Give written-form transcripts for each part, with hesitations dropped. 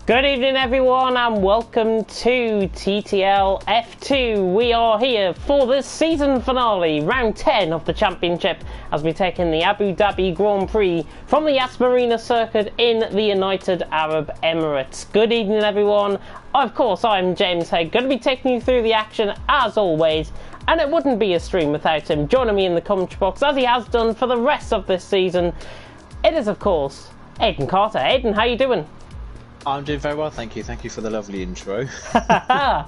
Good evening everyone and welcome to TTL F2. We are here for the season finale, round 10 of the championship, as we take in the Abu Dhabi Grand Prix from the Yas Marina circuit in the United Arab Emirates. Good evening everyone. Of course, I'm James Haig, going to be taking you through the action as always, and it wouldn't be a stream without him joining me in the commentary box as he has done for the rest of this season. It is of course Aidan Carter. Aidan, how you doing? I'm doing very well, thank you. Thank you for the lovely intro. Had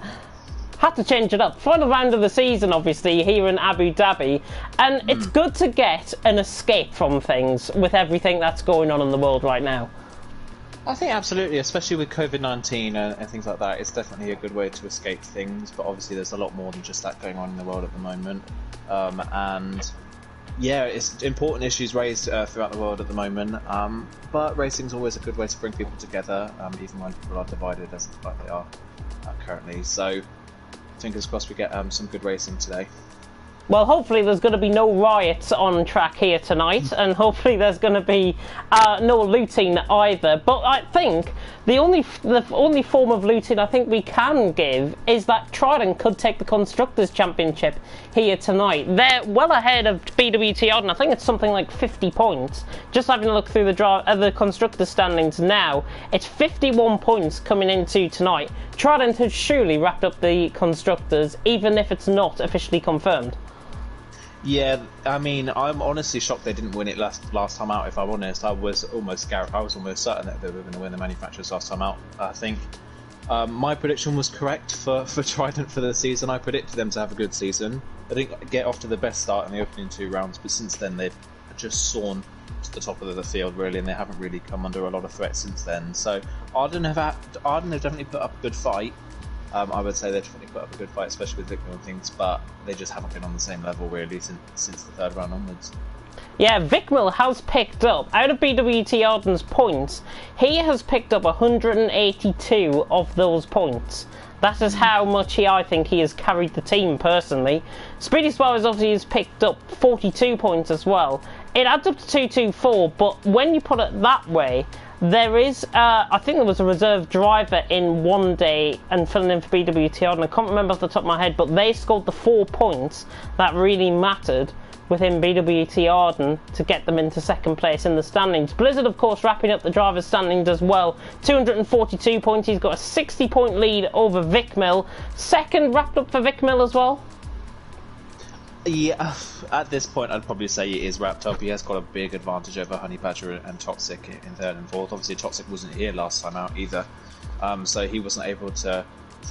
to change it up. Final round of the season, obviously, here in Abu Dhabi. And it's good to get an escape from things with everything that's going on in the world right now. I think absolutely, especially with COVID-19 and things like that. It's definitely a good way to escape things, but obviously there's a lot more than just that going on in the world at the moment. And yeah, it's important issues raised throughout the world at the moment, but racing's always a good way to bring people together, even when people are divided as like they are currently. So fingers crossed we get some good racing today. Well, hopefully there's going to be no riots on track here tonight, and hopefully there's going to be no looting either. But I think the only form of looting I think we can give is that Trident could take the Constructors' Championship here tonight. They're well ahead of BWT Odden. I think it's something like 50 points. Just having a look through the Constructors' standings now, it's 51 points coming into tonight. Trident has surely wrapped up the Constructors, even if it's not officially confirmed. Yeah, I mean, I'm honestly shocked they didn't win it last time out. If I'm honest, I was almost certain that they were going to win the manufacturers last time out. I think my prediction was correct for Trident for the season. I predicted them to have a good season. They didn't get off to the best start in the opening 2 rounds, but since then they've just soared to the top of the field really, and they haven't really come under a lot of threat since then. So Arden have definitely put up a good fight. I would say they've definitely put up a good fight, especially with Vicmil and things, but they just haven't been on the same level really since the 3rd round onwards. Yeah, Vicmil has picked up, out of BWT Arden's points, he has picked up 182 of those points. That is how much I think he has carried the team personally. Speedy Suarez obviously has picked up 42 points as well. It adds up to 224, but when you put it that way, there is, I think there was a reserve driver in one day and filling in for BWT Arden. I can't remember off the top of my head, but they scored the 4 points that really mattered within BWT Arden to get them into 2nd place in the standings. Blizzard, of course, wrapping up the driver's standings as well. 242 points. He's got a 60-point lead over Vicmil. 2nd wrapped up for Vicmil as well. Yeah, at this point I'd probably say he is wrapped up. He has got a big advantage over Honey Badger and Toxic in 3rd and 4th. Obviously Toxic wasn't here last time out either, so he wasn't able to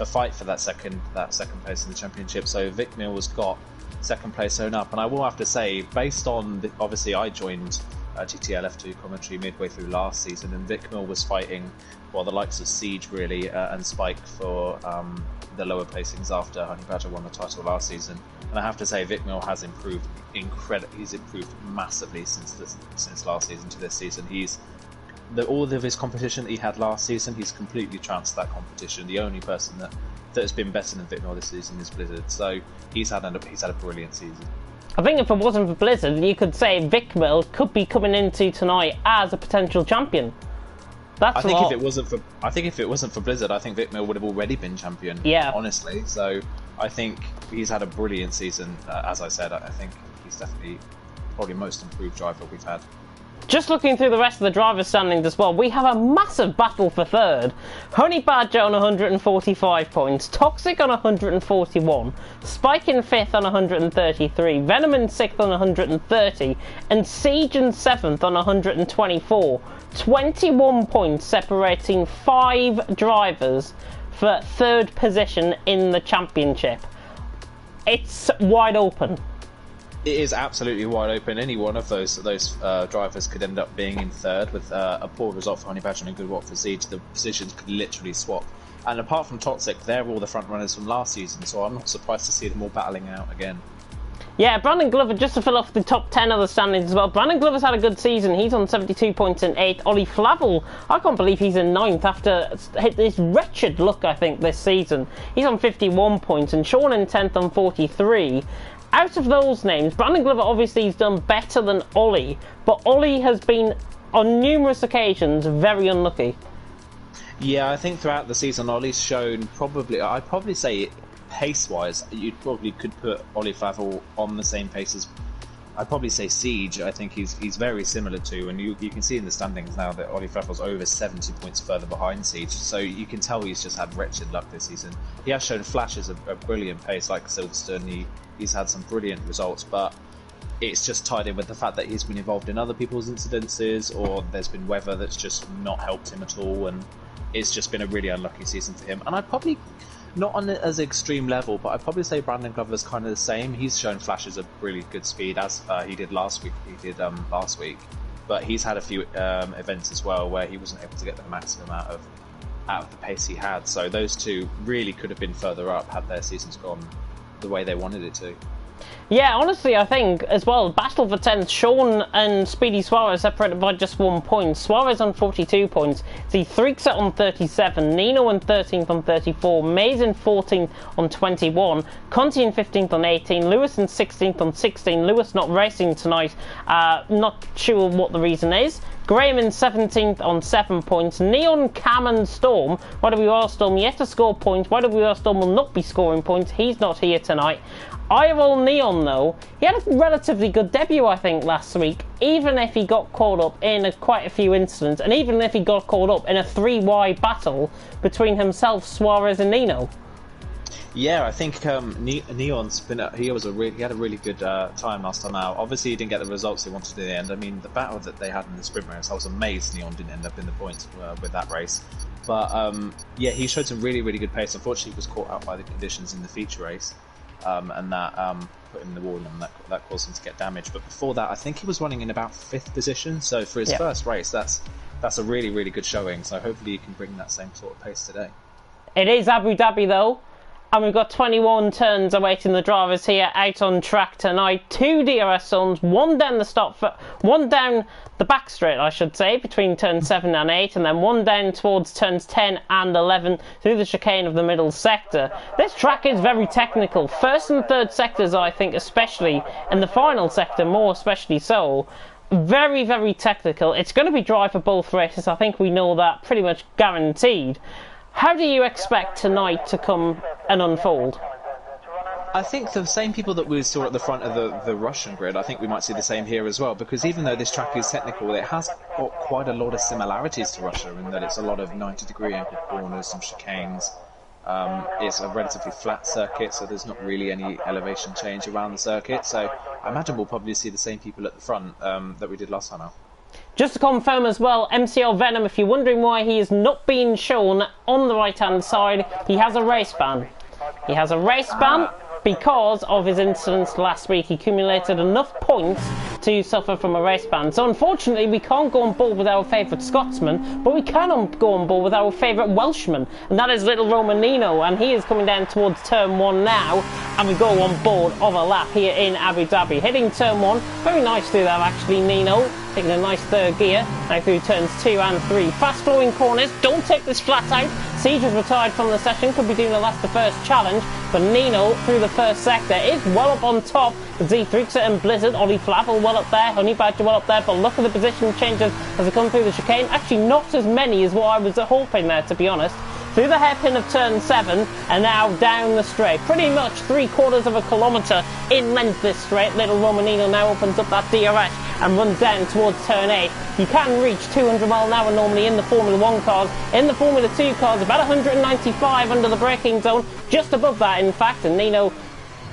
fight for that second place in the championship. So Vicmil has got 2nd place sewn up, and I will have to say, based on obviously I joined TTL F2 commentary midway through last season, and Vicmil was fighting the likes of Siege really and Spike for the lower placings after Honey Badger won the title last season. And I have to say, Vicmil has improved He's improved massively since last season to this season. All of his competition that he had last season, he's completely trounced that competition. The only person that has been better than Vicmil this season is Blizzard. So he's had a brilliant season. I think if it wasn't for Blizzard, you could say Vicmil could be coming into tonight as a potential champion. I think if it wasn't for Blizzard, I think Vicmil would have already been champion. Yeah, honestly. So I think he's had a brilliant season. As I said, I think he's definitely probably most improved driver we've had. Just looking through the rest of the driver standings as well, we have a massive battle for 3rd. Honey Badger on 145 points, Toxic on 141, Spike in 5th on 133, Venom in 6th on 130, and Siege in 7th on 124. 21 points separating 5 drivers for 3rd position in the championship. It's wide open. It is absolutely wide open. Any one of those drivers could end up being in 3rd with a poor result for Honey Badger and a good one for Siege. The positions could literally swap. And apart from Toxic, they're all the front runners from last season, so I'm not surprised to see them all battling out again. Yeah, Brandon Glover, just to fill off the top 10 of the standings as well. Brandon Glover's had a good season. He's on 72 points in 8th. Ollie Flavel, I can't believe he's in 9th after his wretched luck, I think, this season. He's on 51 points, and Sean in 10th on 43. Out of those names, Brandon Glover obviously has done better than Ollie, but Ollie has been, on numerous occasions, very unlucky. Yeah, I think throughout the season, Ollie's shown I'd probably say pace-wise, you probably could put Ollie Flavel on the same pace as, I'd probably say Siege. I think he's very similar to, and you can see in the standings now that Ollie Flavel's over 70 points further behind Siege, so you can tell he's just had wretched luck this season. He has shown flashes of brilliant pace like Silverstone, he's had some brilliant results, but it's just tied in with the fact that he's been involved in other people's incidences, or there's been weather that's just not helped him at all, and it's just been a really unlucky season for him. And I'd probably, not on as extreme level, but I'd probably say Brandon Glover's kind of the same. He's shown flashes of really good speed, as he did last week. But he's had a few events as well where he wasn't able to get the maximum out of the pace he had. So those two really could have been further up had their seasons gone the way they wanted it to. Yeah, honestly, I think as well, battle for 10th, Sean and Speedy Suarez separated by just 1 point. Suarez on 42 points. See, Threekset on 37, Nino in 13th on 34, Mays in 14th on 21, Conti in 15th on 18, Lewis in 16th on 16. Lewis not racing tonight, not sure what the reason is. Graham in 17th on 7 points. Neon, Cam and Storm. YWR Storm yet to score points. YWR Storm will not be scoring points. He's not here tonight. IRL Neon, though, he had a relatively good debut, I think, last week, even if he got caught up in quite a few incidents, and even if he got caught up in a 3-wide battle between himself, Suarez and Nino. Yeah, I think Neon's been he had a really good time last time out. Obviously, he didn't get the results he wanted in the end. I mean, the battle that they had in the sprint race, I was amazed Neon didn't end up in the points with that race. But yeah, he showed some really good pace. Unfortunately, he was caught out by the conditions in the feature race, and that put him in the wall, and that caused him to get damaged. But before that, I think he was running in about 5th position. So for his first race, that's a really good showing. So hopefully, he can bring that same sort of pace today. It is Abu Dhabi, though. And we've got 21 turns awaiting the drivers here out on track tonight. 2 DRS zones, one down the back straight, I should say, between turns 7 and 8, and then one down towards turns 10 and 11 through the chicane of the middle sector. This track is very technical. First and third sectors, I think, especially, and the final sector more especially so. Very technical. It's going to be dry for both races. I think we know that pretty much guaranteed. How do you expect tonight to come and unfold? I think the same people that we saw at the front of the Russian grid, I think we might see the same here as well, because even though this track is technical, it has got quite a lot of similarities to Russia in that it's a lot of 90-degree angle corners, some chicanes. It's a relatively flat circuit, so there's not really any elevation change around the circuit. So I imagine we'll probably see the same people at the front that we did last time out. Just to confirm as well, MCL Venom, if you're wondering why he is not being shown on the right-hand side, he has a race ban. He has a race ban because of his incidents last week. He accumulated enough points to suffer from a race ban. So unfortunately, we can't go on board with our favourite Scotsman, but we can go on board with our favourite Welshman, and that is Little Romanino, and he is coming down towards turn 1 now, and we go on board of a lap here in Abu Dhabi. Hitting turn 1, very nice through that actually, Nino. Taking a nice third gear, now through turns 2 and 3. Fast flowing corners, don't take this flat out. Siege is retired from the session, could be doing the last to first challenge, but Nino through the first sector is well up on top. Z3 and Blizzard, Ollie Flavel well up there, Honey Badger well up there, but look at the position changes as they come through the chicane. Actually not as many as what I was hoping there, to be honest. Through the hairpin of turn 7 and now down the straight. Pretty much 3/4 of a kilometre in length this straight. Little Romanino now opens up that DRS and runs down towards turn 8. You can reach 200 mile an hour normally in the Formula 1 cars. In the Formula 2 cars, about 195 under the braking zone. Just above that, in fact, and Nino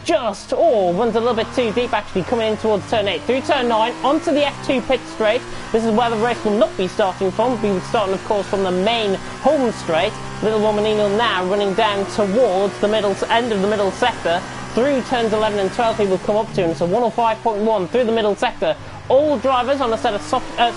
runs a little bit too deep actually, coming in towards turn 8. Through turn 9, onto the F2 pit straight. This is where the race will not be starting from. We'll be starting, of course, from the main home straight. Little Romanino now running down towards the end of the middle sector. Through turns 11 and 12 he will come up to, and so 105.1 through the middle sector. All drivers on a set of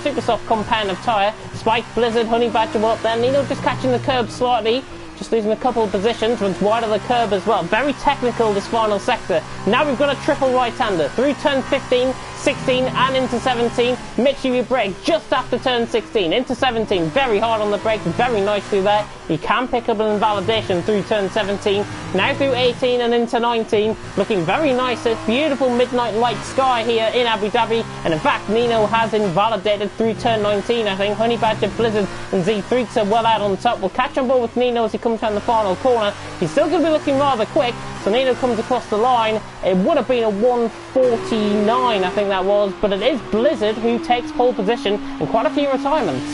super soft compound of tyre. Spike, Blizzard, Honey Badger well up there. Nino just catching the curb slightly. Just losing a couple of positions, runs wide of the curb as well. Very technical, this final sector. Now we've got a triple right-hander. Through turn 15, 16 and into 17. Mitchie with brake just after turn 16. Into 17, very hard on the brake, very nicely there. He can pick up an invalidation through turn 17. Now through 18 and into 19. Looking very nice. This beautiful midnight light sky here in Abu Dhabi. And in fact, Nino has invalidated through turn 19, I think. Honey Badger, Blizzard and Z3 are well out on top. We'll catch on board with Nino as he comes down the final corner. He's still going to be looking rather quick. So Nino comes across the line. It would have been a 1:49, I think that was. But it is Blizzard who takes pole position and quite a few retirements.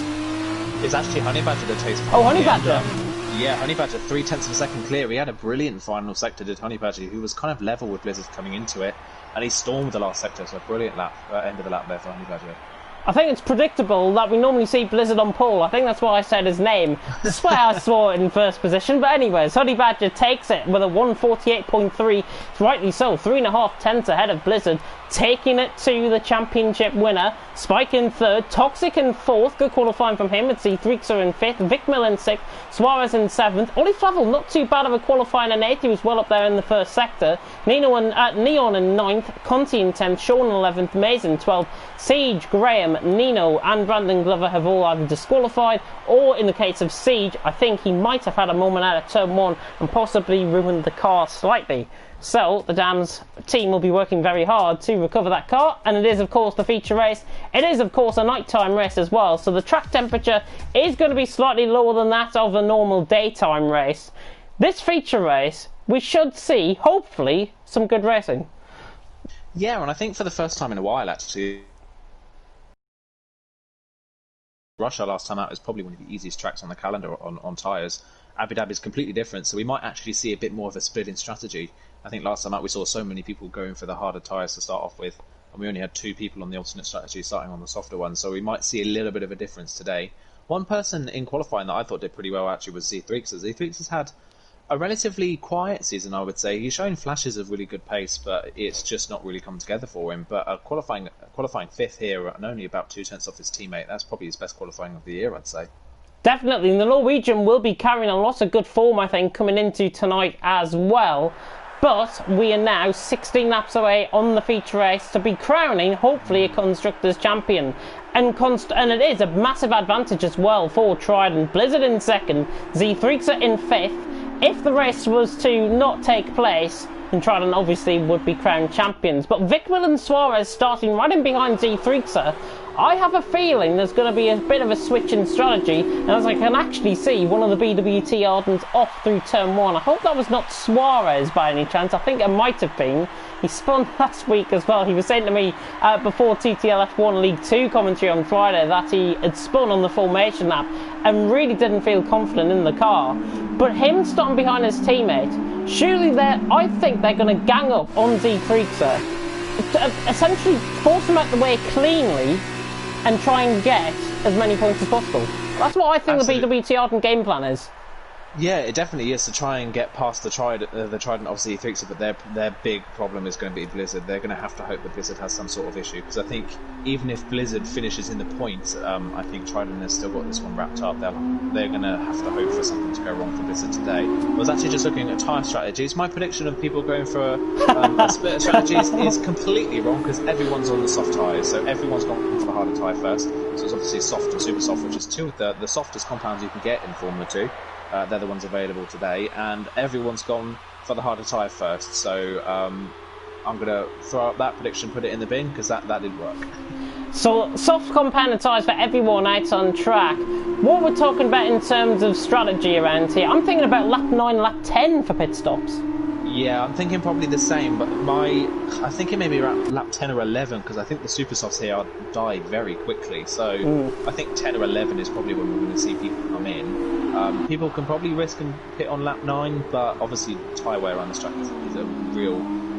It's actually Honey Badger that takes pole. Oh, Honey Badger. Yeah, Honey Badger 0.3 of a second clear. He had a brilliant final sector, did Honey Badger, who was kind of level with Blizzard coming into it. And he stormed the last sector, so a brilliant lap, end of the lap there for Honey Badger. I think it's predictable that we normally see Blizzard on pole. I think that's why I said his name. I swear I saw it in first position. But anyways, Honey Badger takes it with a 1:48.3. Rightly so, 3.5 tenths ahead of Blizzard, taking it to the championship winner. Spike in third, Toxic in fourth. Good qualifying from him. It's Z3 in fifth, Vicmill in sixth, Suarez in seventh. Ollie Flavel, not too bad of a qualifying in eighth. He was well up there in the first sector. Neon in ninth, Conti in 10th, Sean in 11th, Mays in 12th, Siege, Graham, Nino and Brandon Glover have all either disqualified, or in the case of Siege, I think he might have had a moment out of turn 1 and possibly ruined the car slightly. So the Dams team will be working very hard to recover that car, and it is of course the feature race. It is of course a nighttime race as well, so the track temperature is going to be slightly lower than that of a normal daytime race. This feature race, we should see, hopefully, some good racing. Yeah, and I think for the first time in a while actually, Russia last time out is probably one of the easiest tracks on the calendar on tyres. Abu Dhabi is completely different, so we might actually see a bit more of a split in strategy. I think last time out we saw so many people going for the harder tyres to start off with, and we only had 2 people on the alternate strategy starting on the softer one, so we might see a little bit of a difference today. One person in qualifying that I thought did pretty well actually was Z3. Z3 has had a relatively quiet season, I would say. He's shown flashes of really good pace, but it's just not really come together for him. But qualifying 5th here and only about 2 tenths off his teammate, that's probably his best qualifying of the year, I'd say. Definitely, and the Norwegian will be carrying a lot of good form, I think, coming into tonight as well. But we are now 16 laps away on the feature race to be crowning, hopefully, a Constructors' Champion. And it is a massive advantage as well for Trident. Blizzard in second, Z3 in fifth. If the race was to not take place, then Trident obviously would be crowned champions. But Vicmill and Suarez starting right in behind Z3. I have a feeling there's going to be a bit of a switch in strategy, and as I can actually see one of the BWT Ardens off through turn 1. I hope that was not Suarez by any chance. I think it might have been. He spun last week as well. He was saying to me before TTL F1 League 2 commentary on Friday that he had spun on the formation lap and really didn't feel confident in the car. But him starting behind his teammate, surely I think they're going to gang up on Z3 to essentially force him out the way cleanly and try and get as many points as possible. That's what I think Absolutely. The BWT Arden game plan is. Yeah, it definitely is, to try and get past the Trident obviously thinks it, but their big problem is going to be Blizzard. They're going to have to hope that Blizzard has some sort of issue, because I think even if Blizzard finishes in the points, I think Trident has still got this one wrapped up. They're going to have to hope for something to go wrong for Blizzard today. I was actually just looking at tyre strategies. My prediction of people going for a split of strategies is completely wrong, because everyone's on the soft tyres, so everyone's gone for the harder tyre first. So it's obviously soft and super soft, which is 2 of the softest compounds you can get in Formula 2. They're the ones available today, and everyone's gone for the harder tyre first. So I'm going to throw out that prediction, put it in the bin, because that did work. So soft compounded tyres for everyone out on track. What we're talking about in terms of strategy around here, I'm thinking about lap 9, lap 10 for pit stops. Yeah, I'm thinking probably the same, but I think it may be around lap 10 or 11, because I think the super softs here die very quickly. So I think 10 or 11 is probably when we're going to see people come in. People can probably risk and pit on lap 9, but obviously tyre wear around this track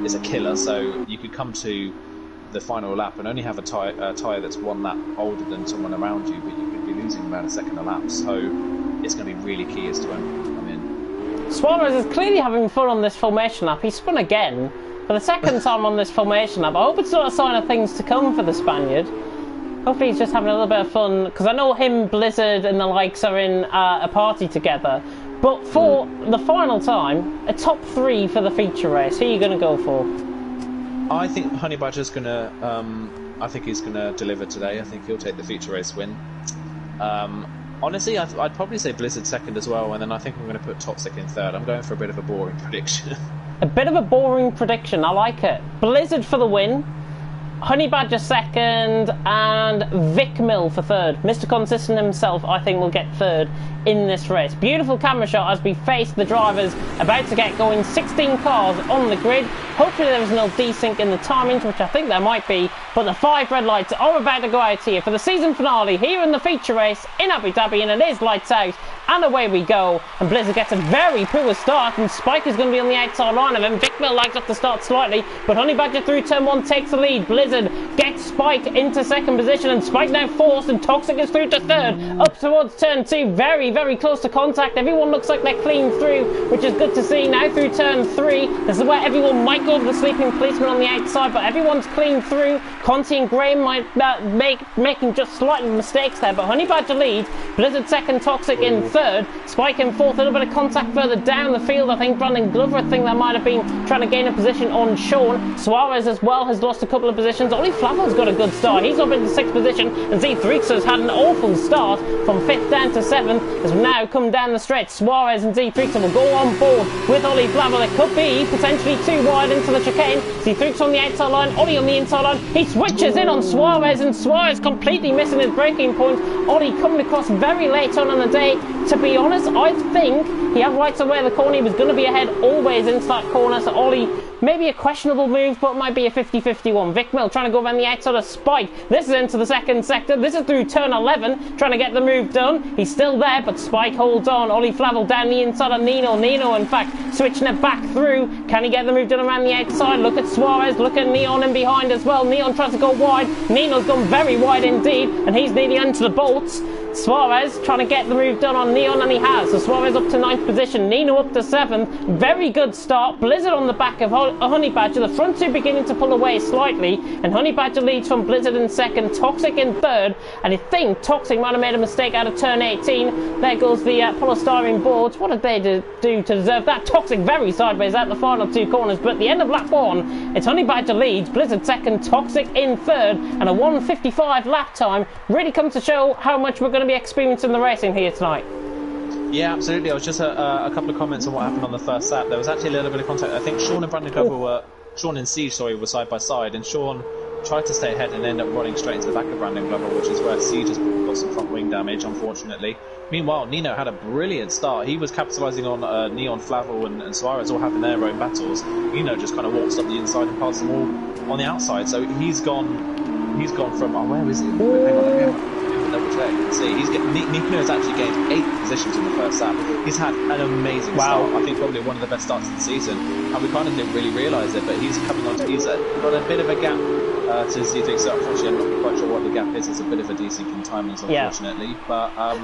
is a killer. So you could come to the final lap and only have a tyre that's 1 lap older than someone around you, but you could be losing about a second a lap. So it's going to be really key as to when people come in. Suarez is clearly having fun on this formation lap. He spun again for the second time on this formation lap. I hope it's not a sign of things to come for the Spaniard. Hopefully he's just having a little bit of fun, because I know him, Blizzard and the likes are in a party together. But for the final time, a top 3 for the feature race. Who are you going to go for? I think Honey Badger's gonna. I think he's gonna deliver today. I think he'll take the feature race win. Honestly, I'd probably say Blizzard second as well, and then I think I'm going to put Toxic in third. I'm going for a bit of a boring prediction. A bit of a boring prediction. I like it. Blizzard for the win. Honey Badger second, and Vic Mill for third. Mr. Consistent himself, I think, will get third in this race. Beautiful camera shot as we face the drivers about to get going. 16 cars on the grid. Hopefully there is no desync in the timings, which I think there might be, but the 5 red lights are about to go out here for the season finale here in the feature race in Abu Dhabi, and it is lights out, and away we go. And Blizzard gets a very poor start, and Spike is going to be on the outside line of him. Vic Mill likes up the start slightly, but Honey Badger through turn 1 takes the lead. Blizzard gets Spike into second position, and Spike now fourth, and Toxic is through to third. Up towards turn 2, very, very close to contact. Everyone looks like they're clean through, which is good to see. Now through turn 3, this is where everyone might go for the sleeping policeman on the outside, but everyone's clean through. Conti and Graham might making just slight mistakes there, but Honey Badger leads. Blizzard second, Toxic in third, Spike in fourth. A little bit of contact further down the field. I think Brandon Glover, I think that might have been trying to gain a position on Sean. Suarez as well has lost a couple of positions. Oli Flavo's got a good start. He's up into 6th position, and Z Threexer's had an awful start from 5th down to 7th. Has now come down the stretch. Suarez and Z Threexer will go on board with Oli Flavo. It could be potentially too wide into the chicane. Z Threexer on the outside line, Oli on the inside line. He switches in on Suarez, and Suarez completely missing his braking point. Oli coming across very late on in the day. To be honest, I think he had rights away the corner. He was going to be ahead always into that corner, so Oli, maybe a questionable move, but might be a 50-50 Vic Mill trying to go around the outside of Spike. This is into the second sector. This is through turn 11, trying to get the move done. He's still there, but Spike holds on. Oli Flavel down the inside of Nino. Nino, in fact, switching it back through. Can he get the move done around the outside? Look at Suarez. Look at Neon in behind as well. Neon tries to go wide. Nino's gone very wide indeed, and he's nearly into the bolts. Suarez trying to get the move done on Neon, and he has. So Suarez up to 9th position, Nino up to 7th. Very good start. Blizzard on the back of Honey Badger. The front two beginning to pull away slightly, and Honey Badger leads from Blizzard in second, Toxic in third, and I think Toxic might have made a mistake out of turn 18. There goes the polystyrene boards. What did they do to deserve that? Toxic very sideways at the final 2 corners, but at the end of lap 1, it's Honey Badger leads, Blizzard second, Toxic in third, and a 1:55 lap time. Really comes to show how much we're going to be experiencing the racing here tonight. Yeah, absolutely. I was just a couple of comments on what happened on the first lap. There was actually a little bit of contact. I think Sean and Brandon Glover were, Sean and Siege, sorry, were side by side, and Sean tried to stay ahead and ended up running straight into the back of Brandon Glover, which is where Siege has got some front wing damage, unfortunately. Meanwhile, Nino had a brilliant start. He was capitalising on Neon, Flavel and Suarez all having their own battles. Nino just kind of walks up the inside and passed them all on the outside. So he's gone from, oh, where is he? Hang on, let me double check. See, Nino has actually gained 8 positions in the first lap. He's had an amazing start. I think probably one of the best starts of the season, and we kind of didn't really realise it. But he's coming on. He's got a bit of a gap to see things. So unfortunately, I'm not quite sure what the gap is. It's a bit of a desync in timings, unfortunately. Yeah. But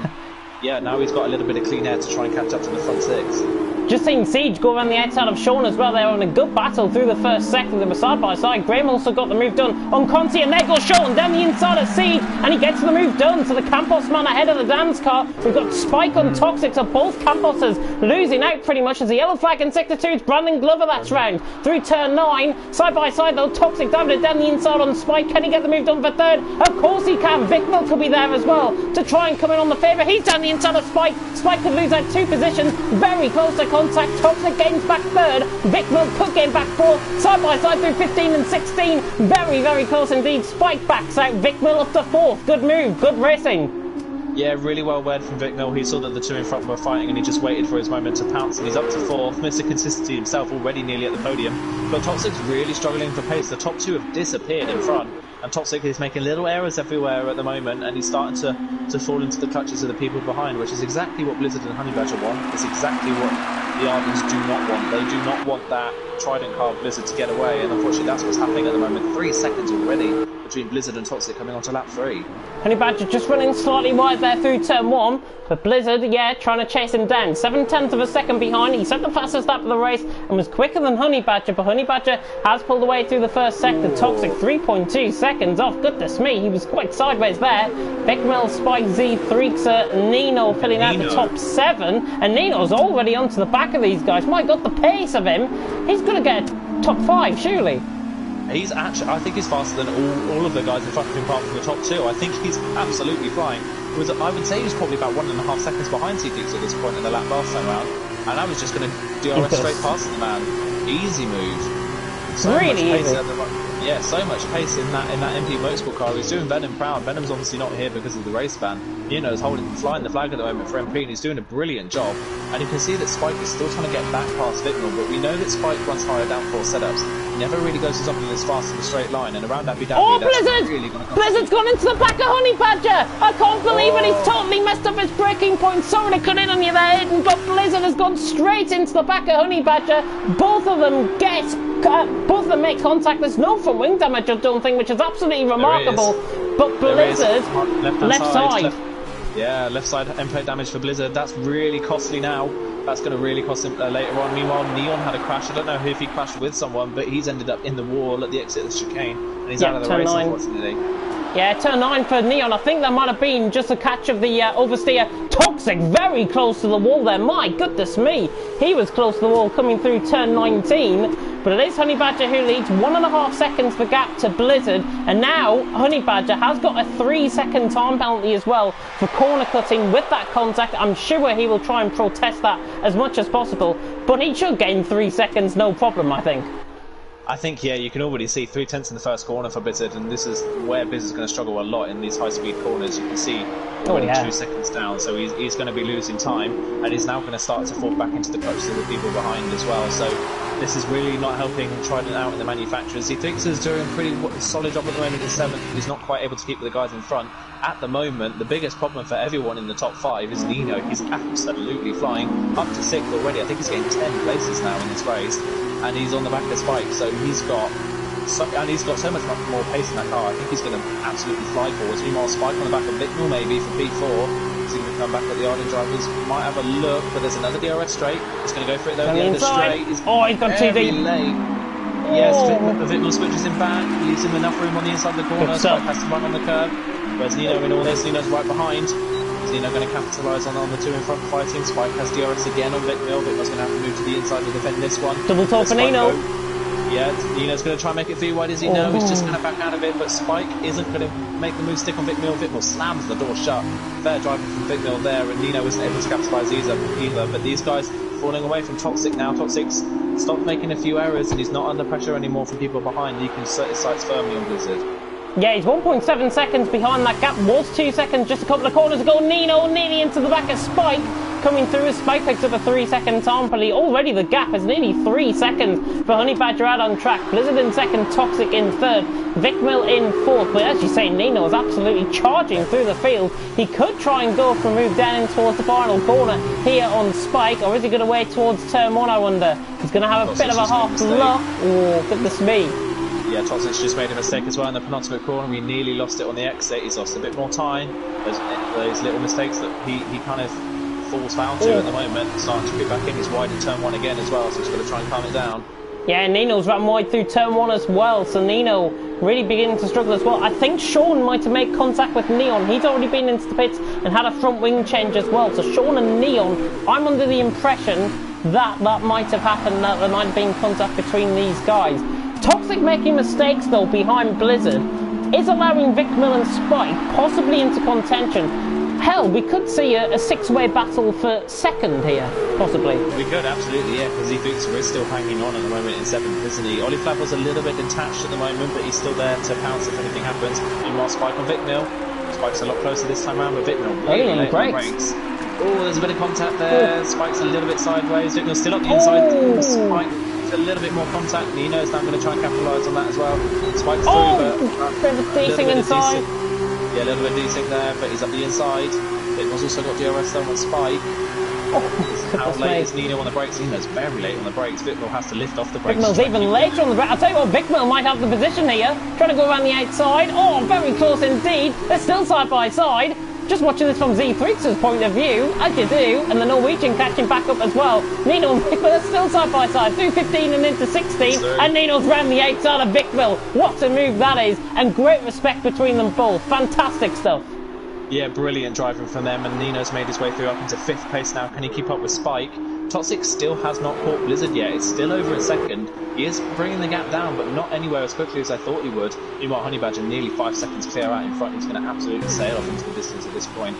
yeah, now he's got a little bit of clean air to try and catch up to the front 6. Just seen Siege go around the outside of Sean as well. They were having a good battle through the first sector. They were side by side. Graham also got the move done on Conti, and there goes Sean down the inside of Siege, and he gets the move done. So the Campos man ahead of the dance car. We've got Spike on Toxic, so both Camposes losing out pretty much as the yellow flag in sector 2. It's Brandon Glover that's round. Through turn 9, side by side though, Toxic down the inside on Spike. Can he get the move done for third? Of course he can. Vic Mill could be there as well to try and come in on the favour. He's down the inside of Spike. Spike could lose out 2 positions. Very close to contact. Toxic gains back third. Vic Mill could gain back 4th. Side by side through 15 and 16. Very, very close indeed. Spike backs out. Vic Mill up to 4th. Good move. Good racing. Yeah, really well read from Vic Mill. He saw that the 2 in front were fighting, and he just waited for his moment to pounce, and he's up to 4th. Mr. Consistency himself already nearly at the podium. But Toxic's really struggling for pace. The top 2 have disappeared in front, and Toxic is making little errors everywhere at the moment, and he's starting to fall into the clutches of the people behind, which is exactly what Blizzard and Honey Badger want. It's exactly what the Ardens do not want. They do not want that Trident car Blizzard to get away, and unfortunately that's what's happening at the moment. 3 seconds already between Blizzard and Toxic coming on to lap 3. Honey Badger just running slightly wide there through turn 1, but Blizzard, yeah, trying to chase him down. 7/10 of a second behind. He set the fastest lap of the race and was quicker than Honey Badger, but Honey Badger has pulled away through the first sector. Toxic 3.2 seconds off. Goodness me, he was quite sideways there. Vic Mill, Spike, Z, Threexer, Nino filling out the top 7, and Nino's already onto the back of these guys. My God, the pace of him. He's going to get top 5, surely. He's actually, I think he's faster than all of the guys in front of him apart from the top two. I think he's absolutely flying. I would say he was probably about 1.5 seconds behind TTX at this point in the lap last time around. And I was just going to DRS straight past the man. Easy move. So really much pace easy. at the, yeah, so much pace in that MP Motorsport car. He's doing Venom proud. Venom's obviously not here because of the race ban. Nino's flying the flag at the moment for MP, and he's doing a brilliant job. And you can see that Spike is still trying to get back past Vicknell, but we know that Spike runs higher downforce setups. He never really goes to something that's fast in a straight line, and around Dhabi, oh, that's Blizzard! Really going to Blizzard's gone into the back of Honey Badger! I can't believe it, he's totally messed up his braking point. Sorry to cut in on you there, Aiden, but Blizzard has gone straight into the back of Honey Badger. Both of them make contact. There's no front wing damage, I don't think, which is absolutely remarkable. But Blizzard, left side. Left side end plate damage for Blizzard. That's really costly now. That's going to really cost him later on. Meanwhile, Neon had a crash. I don't know if he crashed with someone, but he's ended up in the wall at the exit of the chicane, and he's out of the race, unfortunately. Yeah, turn 9 for Neon. I think that might have been just a catch of the oversteer. Toxic, very close to the wall there. My goodness me. He was close to the wall coming through turn 19. But it is Honey Badger who leads 1.5 seconds the gap to Blizzard. And now Honey Badger has got a 3-second time penalty as well for corner cutting with that contact. I'm sure he will try and protest that as much as possible. But he should gain 3 seconds, no problem, I think. I think, yeah, you can already see 3/10 in the first corner for Blizzard, and this is where Blizzard's going to struggle a lot in these high-speed corners. You can see already 2 seconds down, so he's going to be losing time, and he's now going to start to fall back into the clutches of the people behind as well. So this is really not helping Trident out in the manufacturers. He thinks he's doing a pretty solid job at the moment in 7th. He's not quite able to keep with the guys in front. At the moment, the biggest problem for everyone in the top 5 is Nino. He's absolutely flying up to 6th already. I think he's getting 10 places now in this race. And he's on the back of Spike, so he's got so much more pace in that car. I think he's going to absolutely fly forwards. Meanwhile, Spike on the back of Vicknell maybe for P4. He's going to come back at the Arden drivers. Might have a look, but there's another DRS straight. He's going to go for it though. The end of the straight is he's gone too deep. Late. Yes, Vicknell switches him back, leaves him enough room on the inside of the corner. Spike has to run on the curb. Whereas Nino in all this, Nino's right behind. Nino going to capitalise on the two in front fighting. Spike has DRS again on Vicknell. Vicknell's going to have to move to the inside to defend this one. Double top for Nino. Yeah, Nino's going to try and make it V-wide as he knows. He's just going to back out of it, but Spike isn't going to make the move stick on Vicknell. Vicknell slams the door shut. Fair driving from Vicknell there, and Nino isn't able to capitalise either. But these guys falling away from Toxic now. Toxic's stopped making a few errors, and he's not under pressure anymore from people behind. He can set his sights firmly on Blizzard. Yeah, he's 1.7 seconds behind. That gap was 2 seconds just a couple of corners ago. Nino nearly into the back of Spike. Coming through as Spike picks up a 3-second time penalty. Already the gap is nearly 3 seconds for Honey Badger out on track. Blizzard in 2nd, Toxic in 3rd, Vicknell in 4th. But as you say, Nino is absolutely charging through the field. He could try and go for a move down in towards the final corner here on Spike, or is he going to wait towards turn 1, I wonder? He's going to have a bit of a half look. Oh, goodness me. Yeah, Toxic's just made a mistake as well in the penultimate corner. We nearly lost it on the exit. He's lost a bit more time. Those little mistakes that he kind of falls foul to at the moment. Starting to get back in. He's wide in turn 1 again as well, so he's got to try and calm it down. Yeah, Nino's ran wide through turn 1 as well, so Nino really beginning to struggle as well. I think Sean might have made contact with Neon. He's already been into the pits and had a front wing change as well. So Sean and Neon, I'm under the impression that might have happened, that there might have been contact between these guys. Toxic making mistakes though behind Blizzard is allowing Vicknell and Spike possibly into contention. Hell, we could see a 6-way battle for 2nd here, possibly. We could, absolutely, yeah, because Efuxa is still hanging on at the moment in 7th, isn't he? Ollie Flav was a little bit detached at the moment, but he's still there to pounce if anything happens. Meanwhile, Spike on Vicknell. Spike's a lot closer this time around, but Vicknell really late on brakes. Oh, there's a bit of contact there. Spike's a little bit sideways. Vicknell's still up the inside. Spike a little bit more contact. Nino's now going to try and capitalise on that as well. Spike's through, but bit of desync inside. Yeah, a little bit of desync there, but he's up the inside. Vicknell's also got DRS though on Spike. How late is Nino on the brakes? Nino's very late on the brakes. Vicknell has to lift off the brakes. Vicknell's even later on the brakes. I'll tell you what, Vicknell might have the position here. Trying to go around the outside. Oh, very close indeed. They're still side by side. Just watching this from Z3's point of view, as you do, and the Norwegian catching back up as well. Nino and Vicknell are still side by side, through 15 and into 16, and Nino's round the outside of Vicknell. What a move that is, and great respect between them both. Fantastic stuff. Yeah, brilliant driving from them, and Nino's made his way through up into 5th place now. Can he keep up with Spike? Toxic still has not caught Blizzard yet. It's still over a second. He is bringing the gap down, but not anywhere as quickly as I thought he would. Meanwhile, Honey Badger nearly 5 seconds clear out in front. He's going to absolutely sail off into the distance at this point.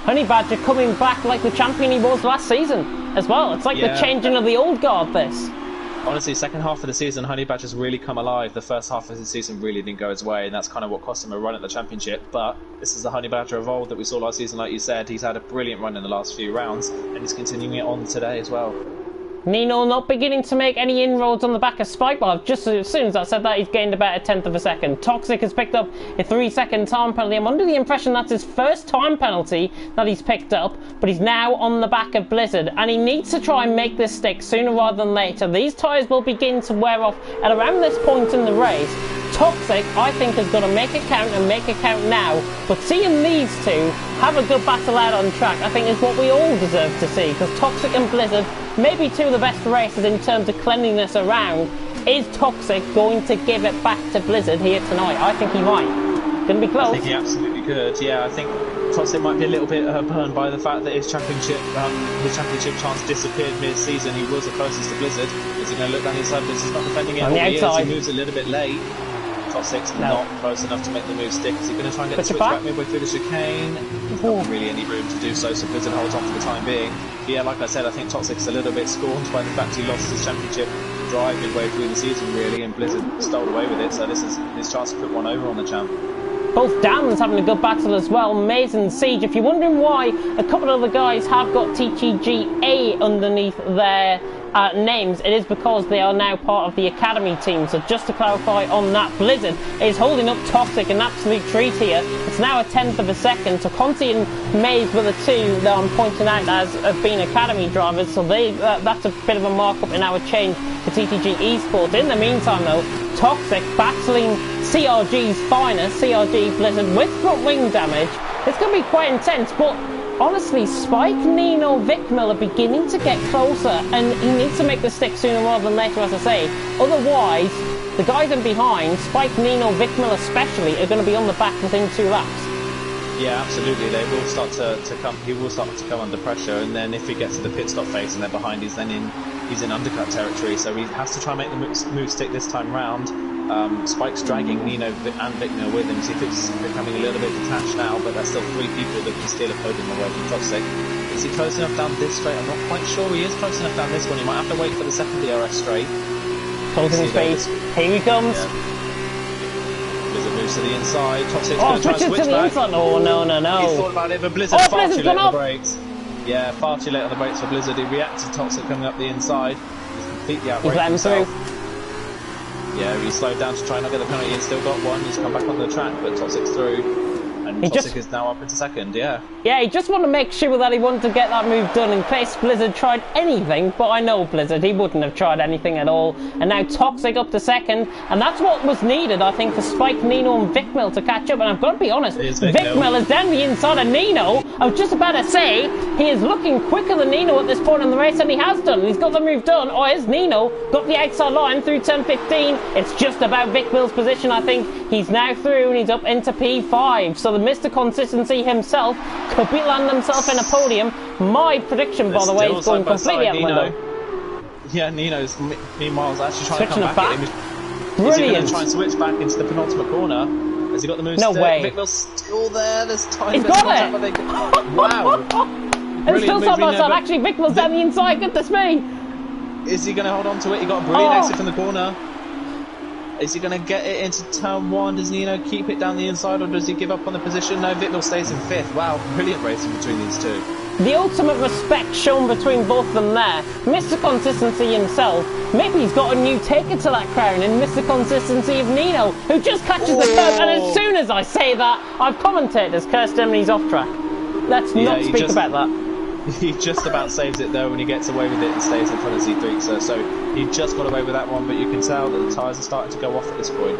Honey Badger coming back like the champion he was last season as well. It's like the changing of the old guard, this. Honestly, second half of the season, Honey Badger's really come alive. The first half of the season really didn't go his way, and that's kind of what cost him a run at the championship. But this is the Honey Badger of old that we saw last season, like you said. He's had a brilliant run in the last few rounds, and he's continuing it on today as well. Nino not beginning to make any inroads on the back of Spike. Well, just as soon as I said that, he's gained about a 1/10 of a second. Toxic has picked up a 3-second time penalty. I'm under the impression that's his first time penalty that he's picked up, but he's now on the back of Blizzard, and he needs to try and make this stick sooner rather than later. These tyres will begin to wear off at around this point in the race. Toxic, I think, has got to make it count and make it count now. But seeing these two have a good battle out on track, I think is what we all deserve to see. Because Toxic and Blizzard, maybe two of the best racers in terms of cleanliness around. Is Toxic going to give it back to Blizzard here tonight? I think he might. Gonna be close. I think he absolutely could. Yeah, I think Toxic might be a little bit burned by the fact that his championship chance disappeared mid-season. He was the closest to Blizzard. Is he going to look down his side? Blizzard's not defending it. On the outside. He moves a little bit late. Toxic's not close enough to make the move stick. Is he going to try and get the switch back midway through the chicane? There's not really any room to do so, so Blizzard holds on for the time being. But yeah, like I said, I think Toxic's a little bit scorned by the fact he lost his championship drive midway through the season, really, and Blizzard stole away with it, so this is his chance to put one over on the champ. Both Dams having a good battle as well. Maze and Siege. If you're wondering why a couple of the guys have got TTGA underneath their names, it is because they are now part of the academy team. So just to clarify on that, Blizzard is holding up Toxic an absolute treat here. It's now a 1/10 of a second. So Conti and Maze were the two that I'm pointing out as have been academy drivers. So that's a bit of a markup in our change to TTG Esports. In the meantime though, Toxic battling CRG's finest, CRG Blizzard, with front wing damage. It's going to be quite intense, but honestly, Spike, Nino, Vicmill are beginning to get closer, and he needs to make the stick sooner rather than later, as I say. Otherwise, the guys in behind, Spike, Nino, Vicmill especially, are going to be on the back within 2 laps. Yeah, absolutely. They will start to come. He will start to come under pressure, and then if he gets to the pit stop phase and they're behind, he's in undercut territory. So he has to try and make the move stick this time round. Spike's dragging Nino and Vicmill with him, so it's becoming a little bit detached now, but there's still 3 people that can steal a podium away from Toxic. Is he close enough down this straight? I'm not quite sure he is close enough down this one. He might have to wait for the second DRS straight. Closing his face. Here he comes. Blizzard moves to the inside. Toxic's going to try and switch to the back. inside. Oh, no. He thought about it, but Blizzard far too late on the brakes. Yeah, far too late on the brakes for Blizzard. He reacted to Toxic coming up the inside. He's completely outbraked himself. Yeah, he slowed down to try and not get the penalty and still got one. He's come back onto the track, but Toxic's through. And Toxic is now up into second, yeah. Yeah, he just wanted to make sure that he wanted to get that move done in case Blizzard tried anything, but I know Blizzard, he wouldn't have tried anything at all. And now Toxic up to second, and that's what was needed, I think, for Spike, Nino and Vicmill to catch up. And I've got to be honest, Vicmill is down the inside of Nino. I was just about to say, he is looking quicker than Nino at this point in the race, and he has done. He's got the move done. Oh, here's Nino, got the outside line through turn 15. It's just about Vicmill's position, I think. He's now through, and he's up into P5. So the Mr. Consistency himself could be landing himself in a podium. My prediction, by the way, is going completely out the window. Yeah, Nino's meanwhile actually trying switching to come back. Brilliant. Is he going to try and switch back into the penultimate corner? Has he got the move? No way. Vicmill's still there. There's time. He's got it. Wow. It's still side by side. Actually, Vicmill's down the inside. Goodness me. Is he going to hold on to it? He got a brilliant exit from the corner. Is he going to get it into turn 1? Does Nino keep it down the inside, or does he give up on the position? No, Vicmill stays in 5th. Wow, brilliant racing between these two. The ultimate respect shown between both of them there. Mr. Consistency himself, maybe he's got a new taker to that crown in Mr. Consistency of Nino, who just catches the curve, and as soon as I say that, I've commentators cursed him and he's off track. Let's not speak about that. He just about saves it though when he gets away with it and stays in front of Z3, so he just got away with that one, but you can tell that the tyres are starting to go off at this point.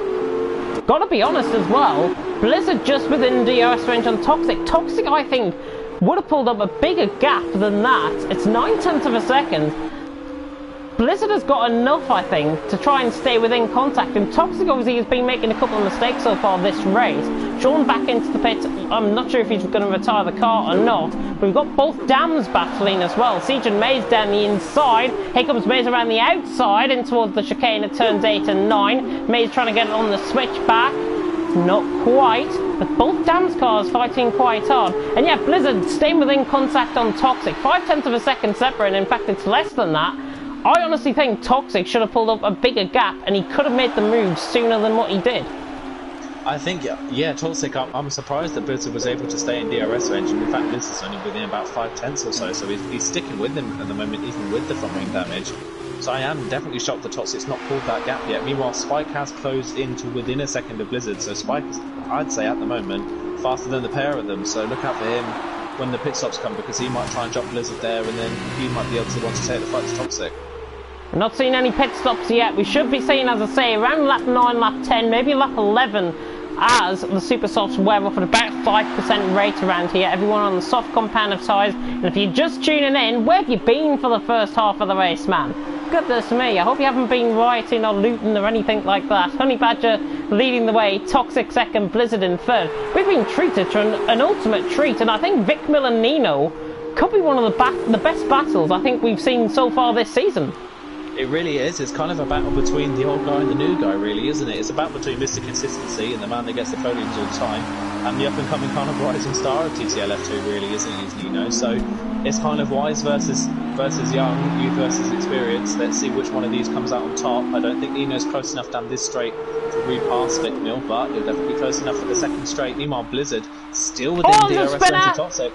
Gotta be honest as well, Blizzard just within DRS range on Toxic. Toxic, I think, would have pulled up a bigger gap than that. It's 9/10 of a second. Blizzard has got enough, I think, to try and stay within contact, and Toxic obviously has been making a couple of mistakes so far this race. Drawn back into the pit, I'm not sure if he's going to retire the car or not. We've got both Dams battling as well. Siege and Maze down the inside. Here comes Maze around the outside in towards the chicane at turns 8 and 9. Maze trying to get it on the switch back. Not quite, but both Dams cars fighting quite hard. And yeah, Blizzard staying within contact on Toxic. 0.5 of a second separate, and in fact it's less than that. I honestly think Toxic should have pulled up a bigger gap, and he could have made the move sooner than what he did. I think, yeah, Toxic, I'm surprised that Blizzard was able to stay in DRS range, and in fact Blizzard's only within about 0.5 or so he's sticking with him at the moment, even with the front wing damage. So I am definitely shocked that Toxic's not pulled that gap yet. Meanwhile, Spike has closed into within a second of Blizzard, so Spike is, I'd say at the moment, faster than the pair of them, so look out for him when the pit stops come, because he might try and drop Blizzard there, and then he might be able to want to take the fight to Toxic. We're not seeing any pit stops yet. We should be seeing, as I say, around lap 9, lap 10, maybe lap 11, as the super softs wear off at about 5% rate around here. Everyone on the soft compound of tyres. And if you're just tuning in, where have you been for the first half of the race, man? Goodness me, I hope you haven't been rioting or looting or anything like that. Honey Badger leading the way, Toxic second, Blizzard in third. We've been treated to an ultimate treat, and I think Vic Mill and Nino could be one of the best battles I think we've seen so far this season. It really is. It's kind of a battle between the old guy and the new guy, really, isn't it? It's a battle between Mr. Consistency and the man that gets the podiums all the time, and the up-and-coming kind of rising star of TTL F2, really, isn't he, Nino? So it's kind of wise versus young, youth versus experience. Let's see which one of these comes out on top. I don't think Nino's close enough down this straight to repass Vic Mill, but he'll definitely be close enough for the second straight. Meanwhile, Blizzard still within DRS range of Toxic.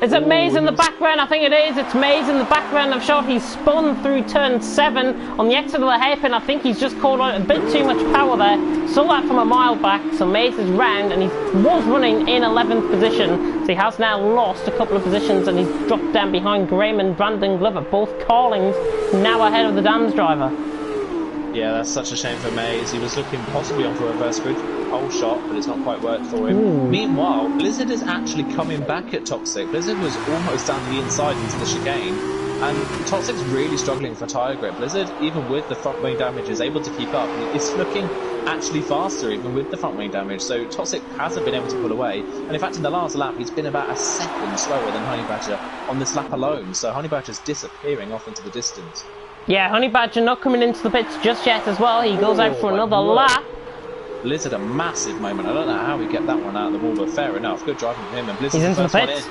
Is it Maze in the background? I think it is. It's Maze in the background of shot. He's spun through turn 7 on the exit of the hairpin. I think he's just caught on a bit too much power there. Saw that from a mile back. So Maze is round, and he was running in 11th position. So he has now lost a couple of positions, and he's dropped down behind Graham and Brandon Glover. Both Carlings now ahead of the Dams driver. Yeah, that's such a shame for Maze. He was looking possibly on for a reverse grid pole shot, but it's not quite worked for him. Ooh. Meanwhile, Blizzard is actually coming back at Toxic. Blizzard was almost down the inside into the chicane, and Toxic's really struggling for tyre grip. Blizzard, even with the front wing damage, is able to keep up. It's looking actually faster, even with the front wing damage. So Toxic hasn't been able to pull away, and in fact in the last lap he's been about a second slower than Honey Badger on this lap alone. So Honey Badger's disappearing off into the distance. Yeah, Honey Badger not coming into the pits just yet as well. He goes out for another lap. Blizzard, a massive moment. I don't know how he kept that one out of the wall, but fair enough. Good driving from him. And Blizzard's He's into the pits.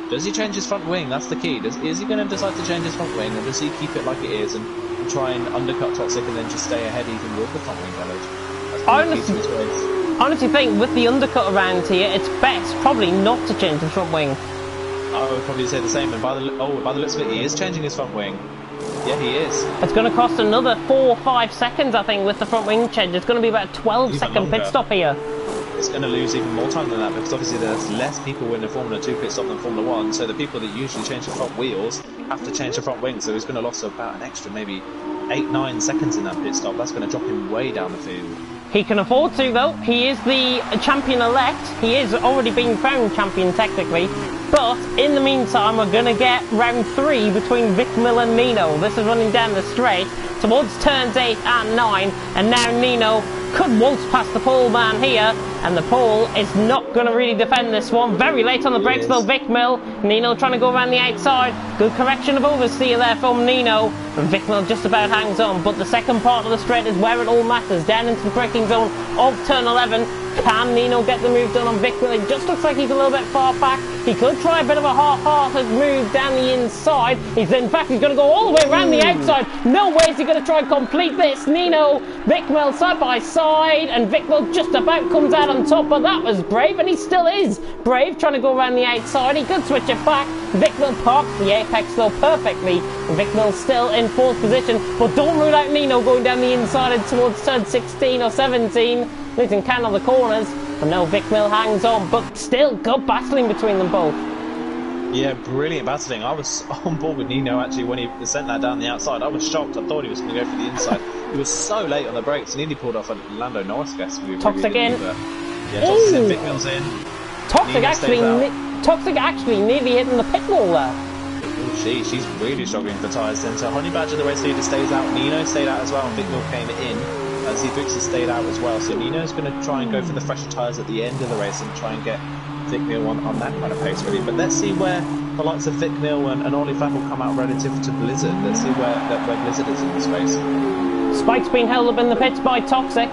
Does he change his front wing? That's the key. Is he going to decide to change his front wing, or does he keep it like it is and try and undercut Toxic and then just stay ahead even with the front wing damage? I honestly think with the undercut around here, it's best probably not to change the front wing. I would probably say the same. And by the looks of it, he is changing his front wing. Yeah, he is. It's going to cost another 4 or 5 seconds, I think, with the front wing change. It's going to be about a 12-second pit stop here. It's going to lose even more time than that, because obviously there's less people in the Formula 2 pit stop than Formula 1, so the people that usually change the front wheels have to change the front wing, so he's going to lose about an extra maybe 8-9 seconds in that pit stop. That's going to drop him way down the field. He can afford to, though. He is the champion-elect. He is already being crowned champion, technically. But, in the meantime, we're going to get round 3 between Vic Mill and Nino. This is running down the straight towards turns 8 and 9. And now Nino could waltz past the pole man here. And the pole is not going to really defend this one. Very late on the brakes, though, Vic Mill. Nino trying to go around the outside. Good correction of oversteer there from Nino. And Vic Mill just about hangs on. But the second part of the straight is where it all matters. Down into the braking zone of turn 11. Can Nino get the move done on Vic Mill? It just looks like he's a little bit far back. He could try a bit of a half-hearted move down the inside. He's going to go all the way around the outside. No way is he going to try and complete this. Nino, Vic Mill side by side, and Vic Mill just about comes out on top, but that was brave, and he still is brave, trying to go around the outside. He could switch it back. Vic Mill parks the apex though perfectly, and Vic Mill still in 4th position, but don't rule out Nino going down the inside and towards turn 16 or 17. Losing count on the corners, but no, Vic Mill hangs on, but still good battling between them both. Yeah, brilliant battling. I was on board with Nino actually when he sent that down the outside. I was shocked. I thought he was going to go for the inside. He was so late on the brakes, and nearly pulled off a Lando Norris guess. Toxic in. Yeah, Toxic in, Vic Mill's in. Toxic actually nearly hitting the pit wall there. She's really struggling for tyres then. So Honey Badger, the race leader, stays out. Nino stayed out as well, and Vic Mill came in. Z-Fix has stayed out as well. So Nino's going to try and go for the fresher tyres at the end of the race and try and get Vic Mill on that kind of pace really. But let's see where the likes of Vic Mill and Ollie Flack will come out relative to Blizzard. Let's see where Blizzard is in this race. Spike's been held up in the pits by Toxic.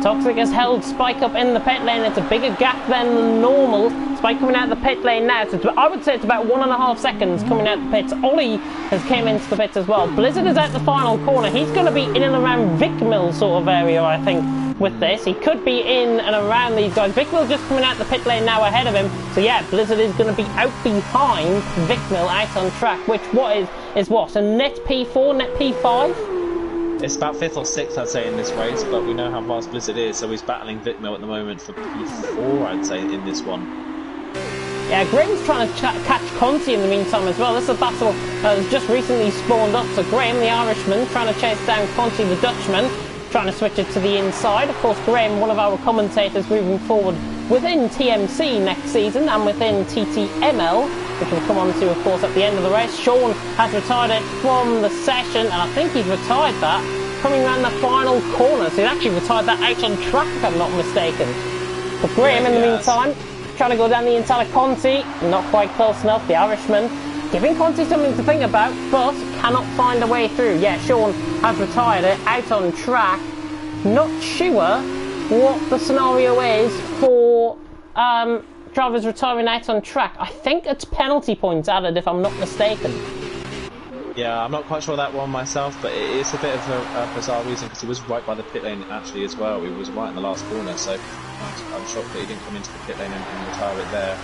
Toxic has held Spike up in the pit lane. It's a bigger gap than normal. Spike coming out of the pit lane now. So I would say it's about 1.5 seconds coming out the pits. Ollie has came into the pits as well. Blizzard is at the final corner. He's going to be in and around Vic Mill sort of area, I think, with this. He could be in and around these guys. Vic Mill just coming out the pit lane now ahead of him. So yeah, Blizzard is going to be out behind Vic Mill out on track, which is what? A net P4, net P5? It's about 5th or 6th, I'd say, in this race, but we know how fast Blizzard is, so he's battling Vic Mill at the moment for P4, I'd say, in this one. Yeah, Graham's trying to catch Conti in the meantime as well. This is a battle that has just recently spawned up. So Graham, the Irishman, trying to chase down Conti, the Dutchman, trying to switch it to the inside. Of course, Graham, one of our commentators moving forward within TMC next season and within TTML, which we'll come on to, of course, at the end of the race. Sean has retired it from the session, and I think he's retired that coming around the final corner. So he actually retired that out on track, if I'm not mistaken. But Graham, in the meantime, trying to go down the inside of Conti, not quite close enough. The Irishman giving Conti something to think about, but cannot find a way through. Yeah, Sean has retired it out on track. Not sure what the scenario is for drivers retiring out on track. I think it's penalty points added, if I'm not mistaken. Yeah, I'm not quite sure that one myself, but it is a bit of a bizarre reason because he was right by the pit lane actually as well. He was right in the last corner, so I'm shocked that he didn't come into the pit lane and retire it there.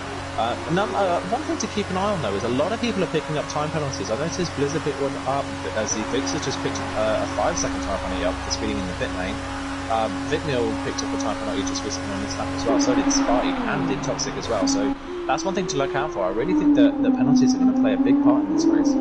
One thing to keep an eye on though is a lot of people are picking up time penalties. I noticed Blizzard picked one up, as the Fixers just picked a 5-second time penalty up for speeding in the pit lane. Vic Mill picked up a time penalty just recently on this lap as well, so did Spike and did Toxic as well, so that's one thing to look out for. I really think that the penalties are going to play a big part in this race.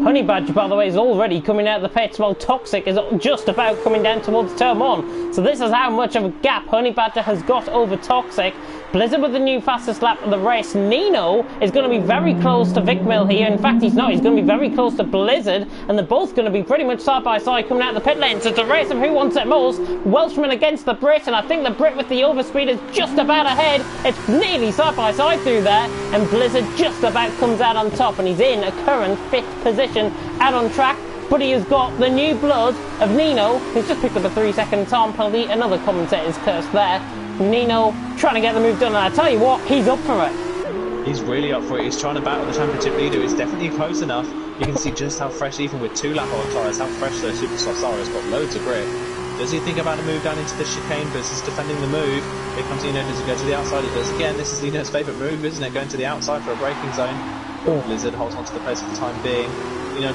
Honey Badger, by the way, is already coming out of the pits while Toxic is just about coming down towards turn 1. So this is how much of a gap Honey Badger has got over Toxic. Blizzard with the new fastest lap of the race. Nino is going to be very close to Vic Mill here. In fact, he's not. He's going to be very close to Blizzard. And they're both going to be pretty much side by side coming out of the pit lane. So it's a race of who wants it most. Welshman against the Brit. And I think the Brit with the overspeed is just about ahead. It's nearly side by side through there. And Blizzard just about comes out on top. And he's in a current 5th position out on track. But he has got the new blood of Nino, who's just picked up a 3-second time penalty. Another commentator's curse there. Nino trying to get the move done, and I tell you what, he's up for it. He's really up for it. He's trying to battle the championship leader. He's definitely close enough. You can see just how fresh, even with 2 lap-on tyres, how fresh those super softs are. He's got loads of grip. Does he think about a move down into the chicane versus defending the move? Here comes Nino. Does he go to the outside? He does again. This is Nino's favourite move, isn't it? Going to the outside for a braking zone. Blizzard holds on to the pace for the time being.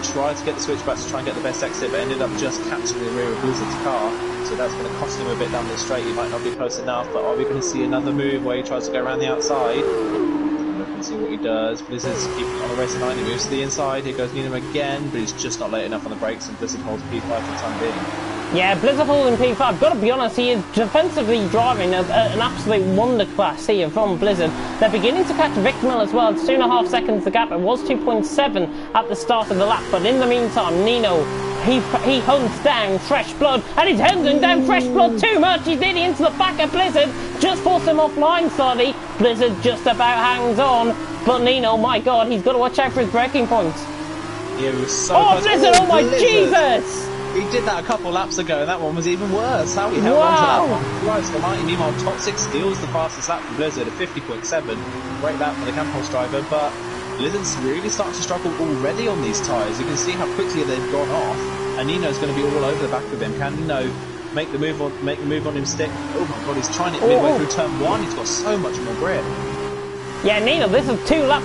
Tried to get the switchbacks to try and get the best exit, but ended up just catching the rear of Blizzard's car. So that's going to cost him a bit down the straight. He might not be close enough, but are we going to see another move where he tries to go around the outside? Look and see what he does. Blizzard's keeping on the racing line. He moves to the inside. Here goes Nino again, but he's just not late enough on the brakes, and Blizzard holds P5 for the time being. Yeah, Blizzard holding P5. Got to be honest, he is defensively driving an absolute wonder class here from Blizzard. They're beginning to catch Vic Mill as well. It's 2.5 seconds the gap. It was 2.7 at the start of the lap, but in the meantime, Nino, he hunts down Fresh Blood, and he's hunting down Fresh Blood too much. He's nearly into the back of Blizzard. Just forced him offline slightly. Blizzard just about hangs on, but Nino, my God, he's got to watch out for his braking points. Yeah, it was so close. Blizzard! Oh my Jesus! He did that a couple laps ago, and that one was even worse. How he held on to that one. Christ almighty, meanwhile, Toxic steals the fastest lap from Blizzard at 50.7. Great lap for the Campos driver, but Blizzard's really starting to struggle already on these tyres. You can see how quickly they've gone off, and Nino's going to be all over the back of him. Can Nino make the move on him stick? Oh my God, he's trying it midway through turn 1. He's got so much more grip. Yeah, Nino, this is 2-lap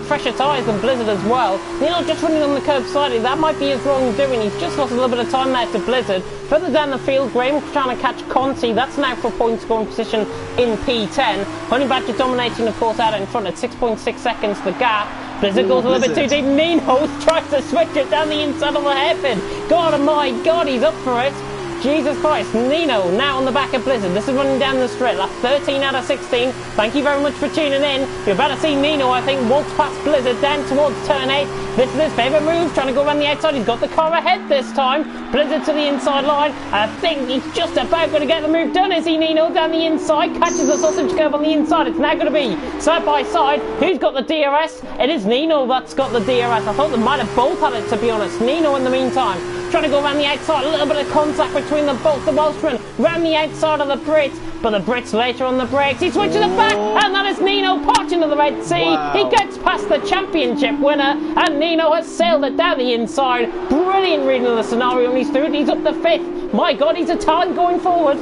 fresher tyres than Blizzard as well. Nino just running on the curb slightly. That might be his wrongdoing. He's just lost a little bit of time there to Blizzard. Further down the field, Graham trying to catch Conti. That's now for point scoring position in P10. Honey Badger dominating, of course, out in front at 6.6 seconds the gap. Blizzard goes a little bit too deep. Nino tries to switch it down the inside of the hairpin. God, oh my God, he's up for it. Jesus Christ. Nino now on the back of Blizzard. This is running down the straight. That's 13 out of 16. Thank you very much for tuning in. You're about to see Nino, I think, waltz past Blizzard down towards turn 8. This is his favourite move, trying to go around the outside. He's got the car ahead this time. Blizzard to the inside line. I think he's just about going to get the move done. Is he, Nino? Down the inside. Catches the sausage curve on the inside. It's now going to be side by side. Who's got the DRS? It is Nino that's got the DRS. I thought they might have both had it, to be honest. Nino in the meantime trying to go around the outside. A little bit of contact between them both. The Welshmen round the outside of the Brits. But the Brits later on the brakes. He switches it back. And that is Nino parching to the Red Sea. Wow. He gets past the championship winner. And Nino has sailed it down the inside. Brilliant reading of the scenario. And he's through it. He's up to 5th. My God, he's a talent going forward.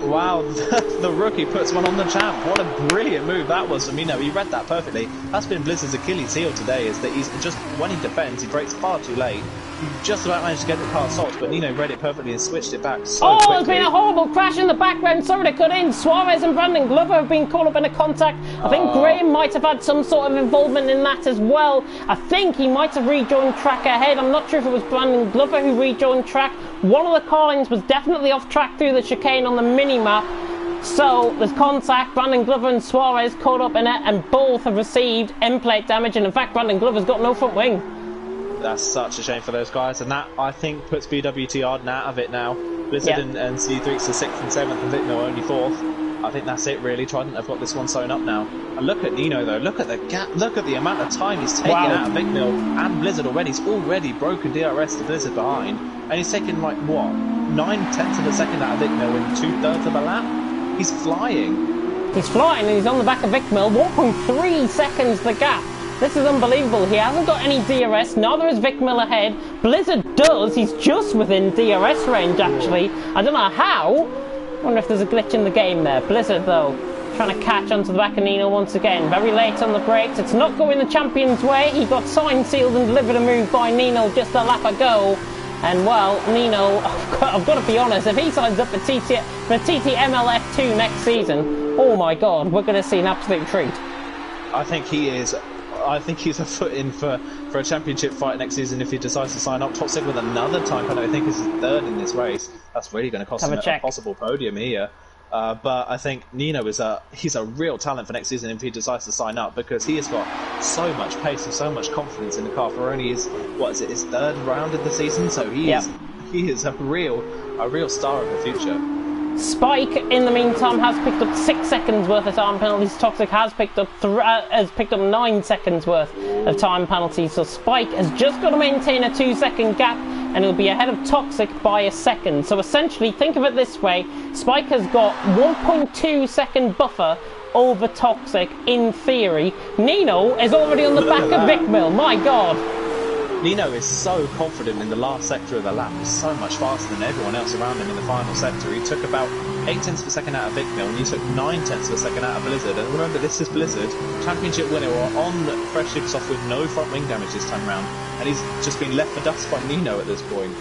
Wow, the rookie puts one on the champ. What a brilliant move that was from Nino. He read that perfectly. That's been Blizzard's Achilles heel today, is that he's just, when he defends, he brakes far too late. He just about managed to get the car stopped, but Nino read it perfectly and switched it back so quickly. There's been a horrible crash in the background. Sorry to cut in. Suarez and Brandon Glover have been caught up in a contact. I think Graham might have had some sort of involvement in that as well. I think he might have rejoined track ahead. I'm not sure if it was Brandon Glover who rejoined track. One of the car-ins was definitely off track through the chicane on the mini-map. So there's contact. Brandon Glover and Suarez caught up in it, and both have received end plate damage. And in fact, Brandon Glover's got no front wing. That's such a shame for those guys, and that, I think, puts BWTR out of it now. Blizzard and C3 to 6th and 7th, and Vicno only 4th. I think that's it, really. Trident have got this one sewn up now. And look at Nino, though. Look at the gap. Look at the amount of time he's taken out of Vicno and Blizzard already. He's already broken DRS to Blizzard behind, and he's taken, like, what, 9/10 of a second out of Vicno in 2/3 of a lap? He's flying. He's flying, and he's on the back of Vicmill. 1.3 seconds the gap. This is unbelievable. He hasn't got any DRS, neither is Vic Miller ahead. Blizzard does. He's just within DRS range, actually. I don't know how. I wonder if there's a glitch in the game there. Blizzard, though, trying to catch onto the back of Nino once again. Very late on the brakes. It's not going the champion's way. He got signed, sealed and delivered a move by Nino just a lap ago. And, well, Nino, I've got to be honest, if he signs up for TTL F2 next season, oh my God, we're going to see an absolute treat. I think he is. I think he's a foot in for a championship fight next season if he decides to sign up. Top 6 with another time penalty. I think this is 3rd in this race. That's really going to cost him a possible podium here. But I think Nino is he's a real talent for next season if he decides to sign up, because he has got so much pace and so much confidence in the car for only his 3rd round of the season. So he is a real star of the future. Spike, in the meantime, has picked up 6 seconds worth of time penalties. Toxic has picked up 9 seconds worth of time penalties. So Spike has just got to maintain a 2-second gap, and he'll be ahead of Toxic by a second. So essentially, think of it this way: Spike has got 1.2 second buffer over Toxic in theory. Nino is already on the back of Vicmill. My God. Nino is so confident in the last sector of the lap. He's so much faster than everyone else around him in the final sector. He took about 0.8 of a second out of Vicmill, and he took 0.9 of a second out of Blizzard. And remember, this is Blizzard, championship winner, on fresh supersoft with no front wing damage this time round. And he's just been left for dust by Nino at this point.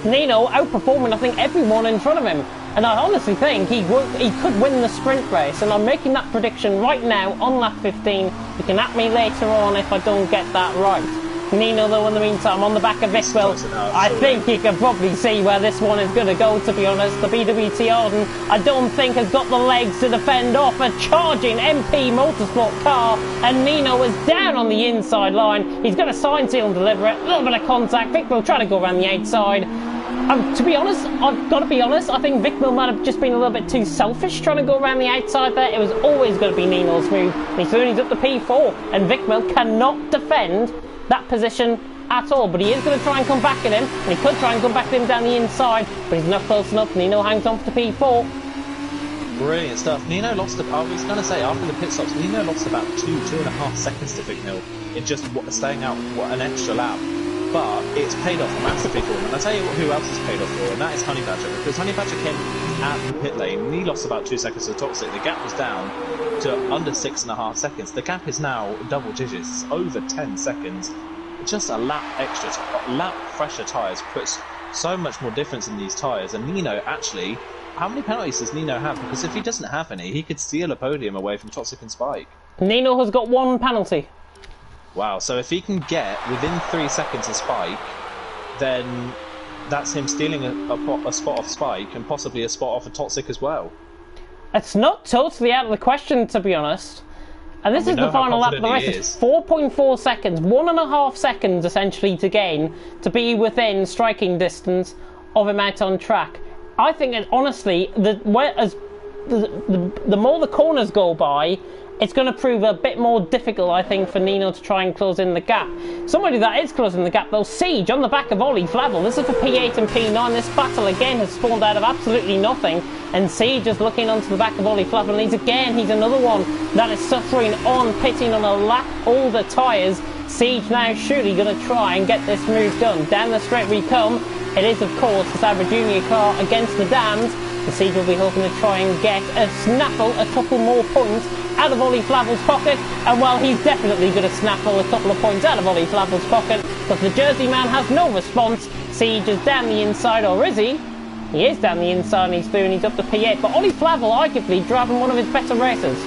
Nino outperforming, I think, everyone in front of him. And I honestly think he could win the sprint race. And I'm making that prediction right now on lap 15. You can at me later on if I don't get that right. Nino, though, in the meantime, on the back of Vicmill, I think you can probably see where this one is going to go, to be honest. The BWT Arden, I don't think, has got the legs to defend off a charging MP Motorsport car, and Nino is down on the inside line. He's got a sign, seal and deliver it. A little bit of contact. Vicmill trying to go around the outside. To be honest, I've got to be honest, I think Vicmill might have just been a little bit too selfish trying to go around the outside there. It was always going to be Nino's move. He's up to P4, and Vicmill cannot defend that position at all, but he is going to try and come back at him, and he could try and come back at him down the inside, but he's not close enough. Nino hangs on to P4. Brilliant stuff. Nino lost I was going to say, after the pit stops, Nino lost about 2.5 seconds to Vicmill in just staying out an extra lap, but it's paid off massively for him. And I'll tell you who else is paid off for, and that is Honey Badger, because Honey Badger came at the pit lane and he lost about 2 seconds to Toxic. The gap was down to under 6.5 seconds. The gap is now double digits, over 10 seconds. Just a lap extra, lap fresher tyres puts so much more difference in these tyres. And Nino, actually, how many penalties does Nino have? Because if he doesn't have any, he could steal a podium away from Toxic and Spike. Nino has got 1 penalty. Wow, so if he can get within 3 seconds of Spike, then that's him stealing a spot off Spike and possibly a spot off of Toxic as well. It's not totally out of the question, to be honest. And this is the final lap. The rest is 4.4 seconds, 1.5 seconds essentially to gain to be within striking distance of him out on track. I think that honestly, the more the corners go by, it's going to prove a bit more difficult, I think, for Nino to try and close in the gap. Somebody that is closing the gap, though, Siege on the back of Ollie Flavel. This is for P8 and P9. This battle, again, has spawned out of absolutely nothing. And Siege is looking onto the back of Ollie Flavel. And he's another one that is suffering on, pitting on a lap older tyres. Siege now surely going to try and get this move done. Down the straight we come. It is, of course, the Sabre Junior car against the Dams. The Siege will be hoping to try and get a snaffle, a couple more points out of Ollie Flavel's pocket. And well, he's definitely going to snaffle a couple of points out of Ollie Flavel's pocket, because the Jersey man has no response. Siege is down the inside, or is he? He is down the inside and he's through and he's up to P8. But Ollie Flavel arguably driving one of his better races.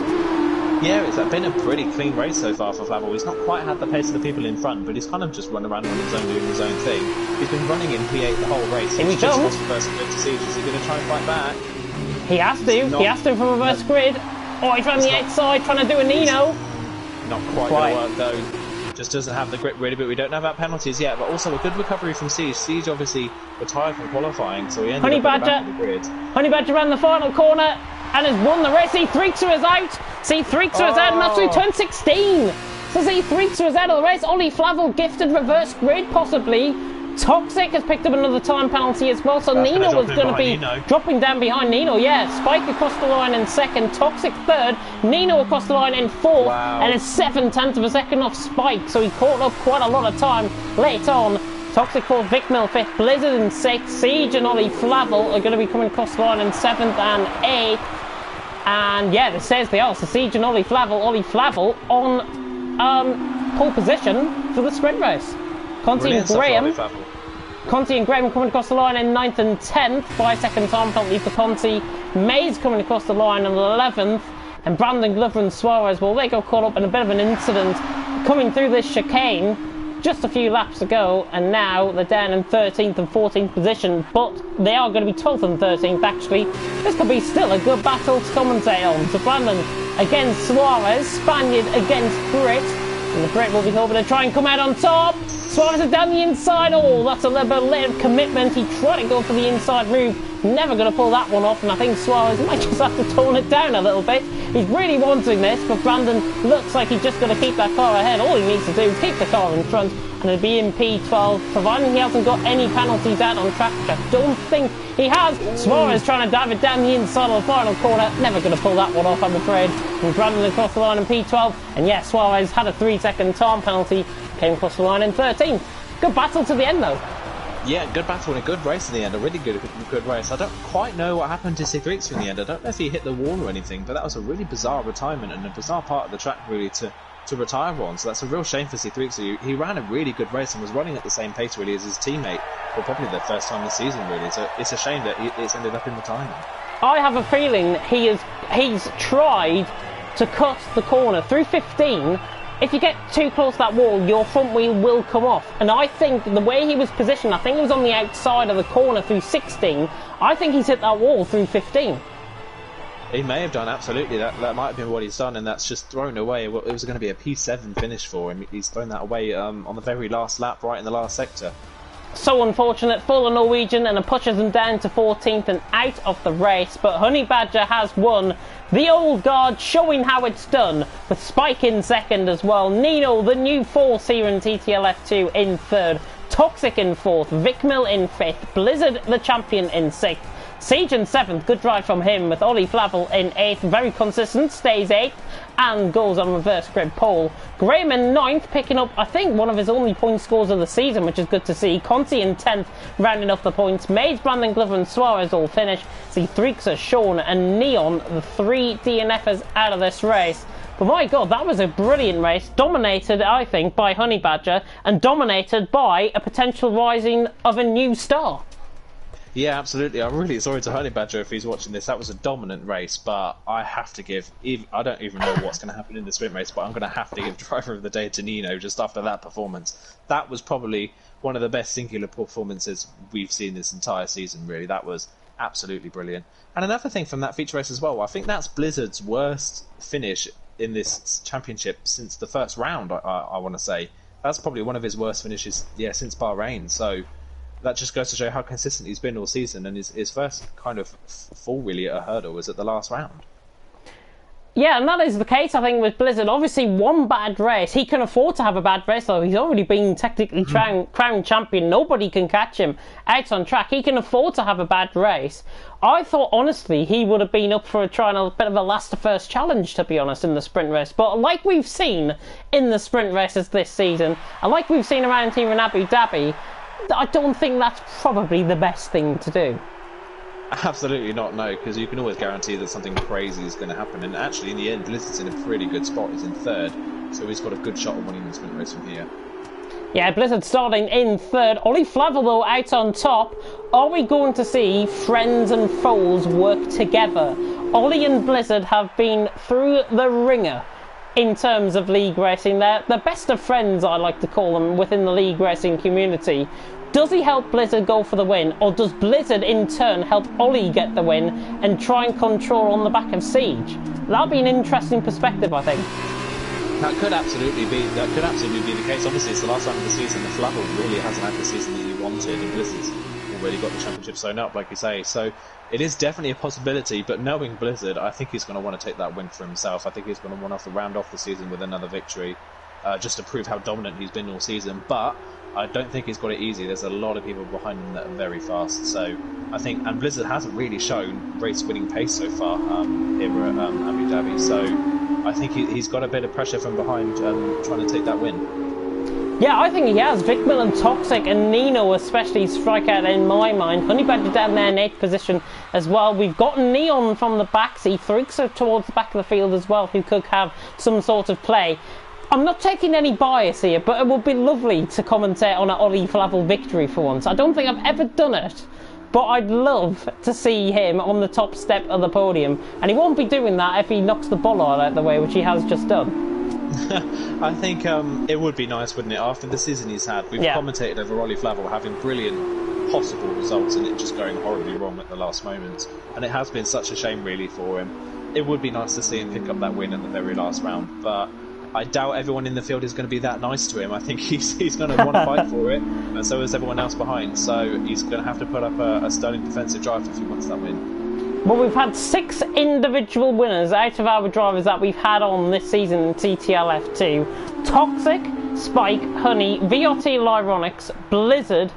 Yeah, it's been a pretty clean race so far for Flavel. He's not quite had the pace of the people in front, but he's kind of just run around on his own, doing his own thing. He's been running in P8 the whole race. Here he just goes. lost the first grid to Siege. Is he going to try and fight back? He has to. He has to from reverse grid. Oh, he's around the outside trying to do a Nino. Not quite going to work though. Just doesn't have the grip really, but we don't know about penalties yet. But also a good recovery from Siege. Siege obviously retired from qualifying, so he ended up at the back of the grid. Honey Badger around the final corner and has won the race. C3 is out. C3 is out and that's through turn 16. So C3 is out of the race. Ollie Flavel gifted reverse grid possibly. Toxic has picked up another time penalty as well, so Nino was going to be dropping down behind Nino. Yeah, Spike across the line in second, Toxic third, Nino across the line in fourth, and is 7/10 of a second off Spike, so he caught up quite a lot of time late on. Toxic fourth, Vicmil fifth, Blizzard in sixth, Siege and Ollie Flavel are going to be coming across the line in seventh and eighth. And yeah, this says they are. So Siege and Ollie Flavel on pole position for the sprint race. Conti and Graham coming across the line in 9th and 10th. 5-second time penalty for Conti. Mays coming across the line in 11th. And Brandon Glover and Suarez, well, they got caught up in a bit of an incident coming through this chicane just a few laps ago. And now they're down in 13th and 14th position. But they are going to be 12th and 13th, actually. This could be still a good battle to commentate on. So Brandon against Suarez. Spaniard against Brit. And the Brit will be hoping to try and come out on top. Suarez is down the inside. Oh, that's a little bit of commitment. He tried to go for the inside move. Never going to pull that one off. And I think Suarez might just have to tone it down a little bit. He's really wanting this, but Brandon looks like he's just going to keep that car ahead. All he needs to do is keep the car in front. And it'll be in P12, providing he hasn't got any penalties out on track, which I don't think he has. Suarez trying to dive it down the inside of the final corner. Never going to pull that one off, I'm afraid. And Brandon across the line in P12. And yes, Suarez had a 3-second time penalty. Came across the line in 13th. Good battle to the end, though. Yeah, good battle and a good race in the end. A really good race. I don't quite know what happened to Sigrids in the end. I don't know if he hit the wall or anything, but that was a really bizarre retirement and a bizarre part of the track, really, to retire on. So that's a real shame for C3. He ran a really good race and was running at the same pace really as his teammate for probably the first time this season really. So it's a shame that it's ended up in retirement. I have a feeling he's tried to cut the corner through 15. If you get too close to that wall, your front wheel will come off. And I think the way he was positioned, I think it was on the outside of the corner through 16. I think he's hit that wall through 15. He may have done, absolutely. That might have been what he's done, and that's just thrown away. It was going to be a P7 finish for him. He's thrown that away on the very last lap, right in the last sector. So unfortunate for the Norwegian, and it pushes him down to 14th and out of the race. But Honey Badger has won. The old guard showing how it's done, with Spike in second as well. Nino, the new force here in TTL F2, in third. Toxic in fourth. Vicmil in fifth. Blizzard, the champion, in sixth. Siege in 7th, good drive from him, with Ollie Flavel in 8th, very consistent, stays 8th, and goes on reverse grid pole. Graham in 9th, picking up, I think, one of his only point scores of the season, which is good to see. Conti in 10th, rounding off the points. Mays, Brandon Glover and Suarez all finish. See Threexa, Sean and Neon, the 3 DNFers out of this race. But my God, that was a brilliant race, dominated, I think, by Honey Badger, and dominated by a potential rising of a new star. Yeah, absolutely. I'm really sorry to Honey Badger if he's watching this. That was a dominant race, but I have to give... I don't even know what's going to happen in the sprint race, but I'm going to have to give Driver of the Day to Nino just after that performance. That was probably one of the best singular performances we've seen this entire season, really. That was absolutely brilliant. And another thing from that feature race as well, I think that's Blizzard's worst finish in this championship since the first round, I want to say. That's probably one of his worst finishes, since Bahrain, so... That just goes to show how consistent he's been all season, and his first kind of fall really at a hurdle was at the last round. Yeah, and that is the case, I think, with Blizzard. Obviously, one bad race. He can afford to have a bad race, though. He's already been technically crowned champion. Nobody can catch him out on track. He can afford to have a bad race. I thought, honestly, he would have been up for trying a bit of a last-to-first challenge, to be honest, in the sprint race. But like we've seen in the sprint races this season, and like we've seen around here in Abu Dhabi, I don't think that's probably the best thing to do. Absolutely not, no, because you can always guarantee that something crazy is going to happen. And actually, in the end, Blizzard's in a pretty good spot. He's in third, so he's got a good shot at winning the sprint race from here. Yeah, Blizzard starting in third. Ollie Flavel, though, out on top. Are we going to see friends and foes work together? Ollie and Blizzard have been through the ringer in terms of league racing. They're the best of friends, I like to call them, within the league racing community. Does he help Blizzard go for the win, or does Blizzard in turn help Ollie get the win and try and control on the back of Siege? That'll be an interesting perspective, I think. That could absolutely be the case. Obviously, it's the last round of the season. The Flavel really hasn't had the season that he wanted, and Blizzard's already got the championship sewn up, like you say. So it is definitely a possibility, but knowing Blizzard, I think he's going to want to take that win for himself. I think he's going to want to round off the season with another victory, just to prove how dominant he's been all season. But I don't think he's got it easy. There's a lot of people behind him that are very fast. So I think, and Blizzard hasn't really shown race-winning pace so far here at Abu Dhabi. So I think he's got a bit of pressure from behind trying to take that win. Yeah, I think he has. Vicmil and Toxic and Nino especially strike out in my mind. Honey Badger down there in 8th position as well. We've got Neon from the backseat. Freaks towards the back of the field as well, who could have some sort of play. I'm not taking any bias here, but it would be lovely to commentate on an Ollie Flavel victory for once. I don't think I've ever done it, but I'd love to see him on the top step of the podium. And he won't be doing that if he knocks the ball out of the way, which he has just done. I think it would be nice, wouldn't it, after the season he's had. We've commentated over Ollie Flavel having brilliant possible results and it just going horribly wrong at the last moment. And it has been such a shame, really, for him. It would be nice to see him pick up that win in the very last round, but I doubt everyone in the field is going to be that nice to him. I think he's going to want to fight for it, and so is everyone else behind. So he's going to have to put up a sterling defensive drive if he wants that win. Well, we've had 6 individual winners out of our drivers that we've had on this season in TTL F2. Toxic, Spike, Honey, VRT Lyronics, Blizzard,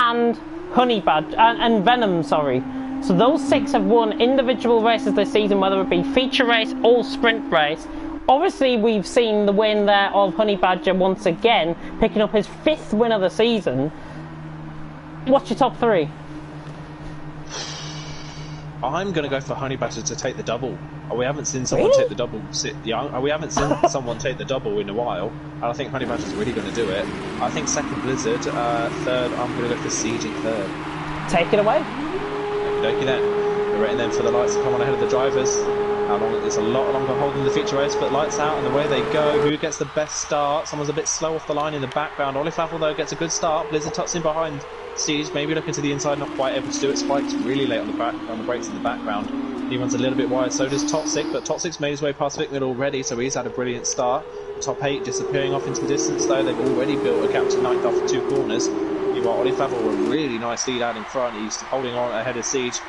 and Honey Badger, and Venom, sorry. So those 6 have won individual races this season, whether it be feature race or sprint race. Obviously, we've seen the win there of Honey Badger once again, picking up his 5th win of the season. What's your top 3? I'm going to go for Honey Badger to take the double. We haven't seen someone take the double. We haven't seen someone take the double in a while, and I think Honey Badger's really going to do it. I think second Blizzard, third. I'm going to go for Siege in third. Take it away. Okey-dokey then. We're waiting then for the lights to come on ahead of the drivers. How long? It's a lot longer holding the feature race, but lights out and away they go. Who gets the best start? Someone's a bit slow off the line in the background. Ollie Flavel though gets a good start. Blizzard tucks in behind Siege, maybe looking to the inside, not quite able to do it. Spike's really late on the brakes in the background. He runs a little bit wide, so does Toxic, but Toxic's made his way past Vicmil already, so he's had a brilliant start. Top 8 disappearing off into the distance though. They've already built a gap to 9th after 2 corners. You've got Ollie Flavel with a really nice lead out in front. He's holding on ahead of Siege.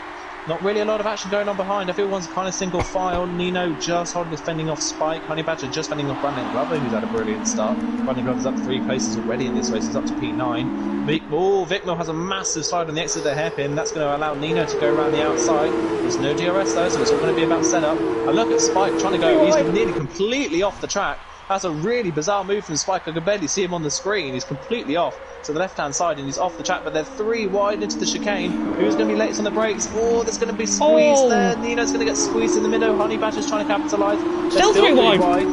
Not really a lot of action going on behind. Everyone's kind of single file. Nino just fending off Spike. Honey Badger just fending off Brandon Glover, who's had a brilliant start. Brandon Glover's up 3 places already in this race. He's up to P9. Vicmil has a massive slide on the exit of the hairpin. That's going to allow Nino to go around the outside. There's no DRS though, so it's all going to be about setup. And look at Spike trying to go. He's nearly completely off the track. That's a really bizarre move from Spike. I could barely see him on the screen. He's completely off to the left-hand side and he's off the track, but they're 3 wide into the chicane. Who's going to be late on the brakes? Oh, there's going to be squeeze there. Nino's going to get squeezed in the middle. Honey Badger's trying to capitalise. Still 3 wide.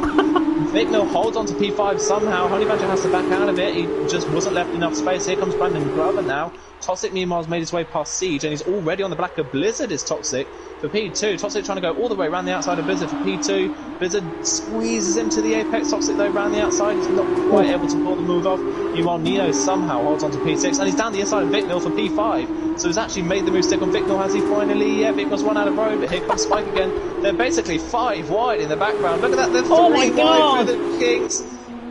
Vicmil holds on to P5 somehow. Honey Badger has to back out of it. He just wasn't left enough space. Here comes Brandon Glover now. Toxic meanwhile has made his way past Siege, and he's already on the back of Blizzard is Toxic for P2. Toxic trying to go all the way around the outside of Blizzard for P2. Blizzard squeezes him to the apex. Toxic though around the outside, he's not quite able to pull the move off. Meanwhile, Nino somehow holds on to P6, and he's down the inside of Vicmil for P5. So he's actually made the move stick on Vicmil, has he finally? Yeah, Vicmil's run out of road, but here comes Spike again. They're basically 5 wide in the background. Look at that, they're 3 wide through the kinks.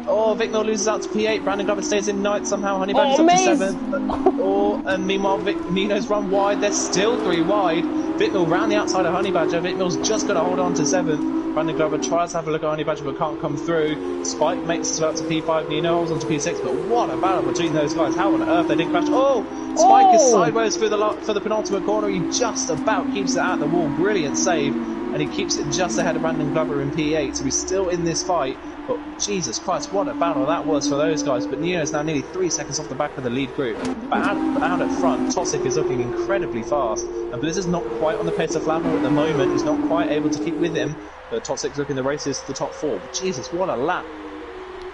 Oh, Vicmil loses out to P8. Brandon Glover stays in 9th somehow. Honey Badger's up to 7th. Oh, and meanwhile, Nino's run wide. They're still 3 wide. Vicmil round the outside of Honey Badger. Vicmil's just going to hold on to 7th. Brandon Glover tries to have a look at Honey Badger but can't come through. Spike makes his way up to P5. Nino holds on to P6. But what a battle between those guys. How on earth they didn't crash. Oh, Spike is sideways for the penultimate corner. He just about keeps it at the wall. Brilliant save. And he keeps it just ahead of Brandon Glover in P8. So he's still in this fight. But Jesus Christ, what a battle that was for those guys. But Nino's now nearly 3 seconds off the back of the lead group. But out at front, Toxic is looking incredibly fast. And Blizzard's not quite on the pace of Flavel at the moment. He's not quite able to keep with him. But Toxic's looking the races to the top 4. But Jesus, what a lap.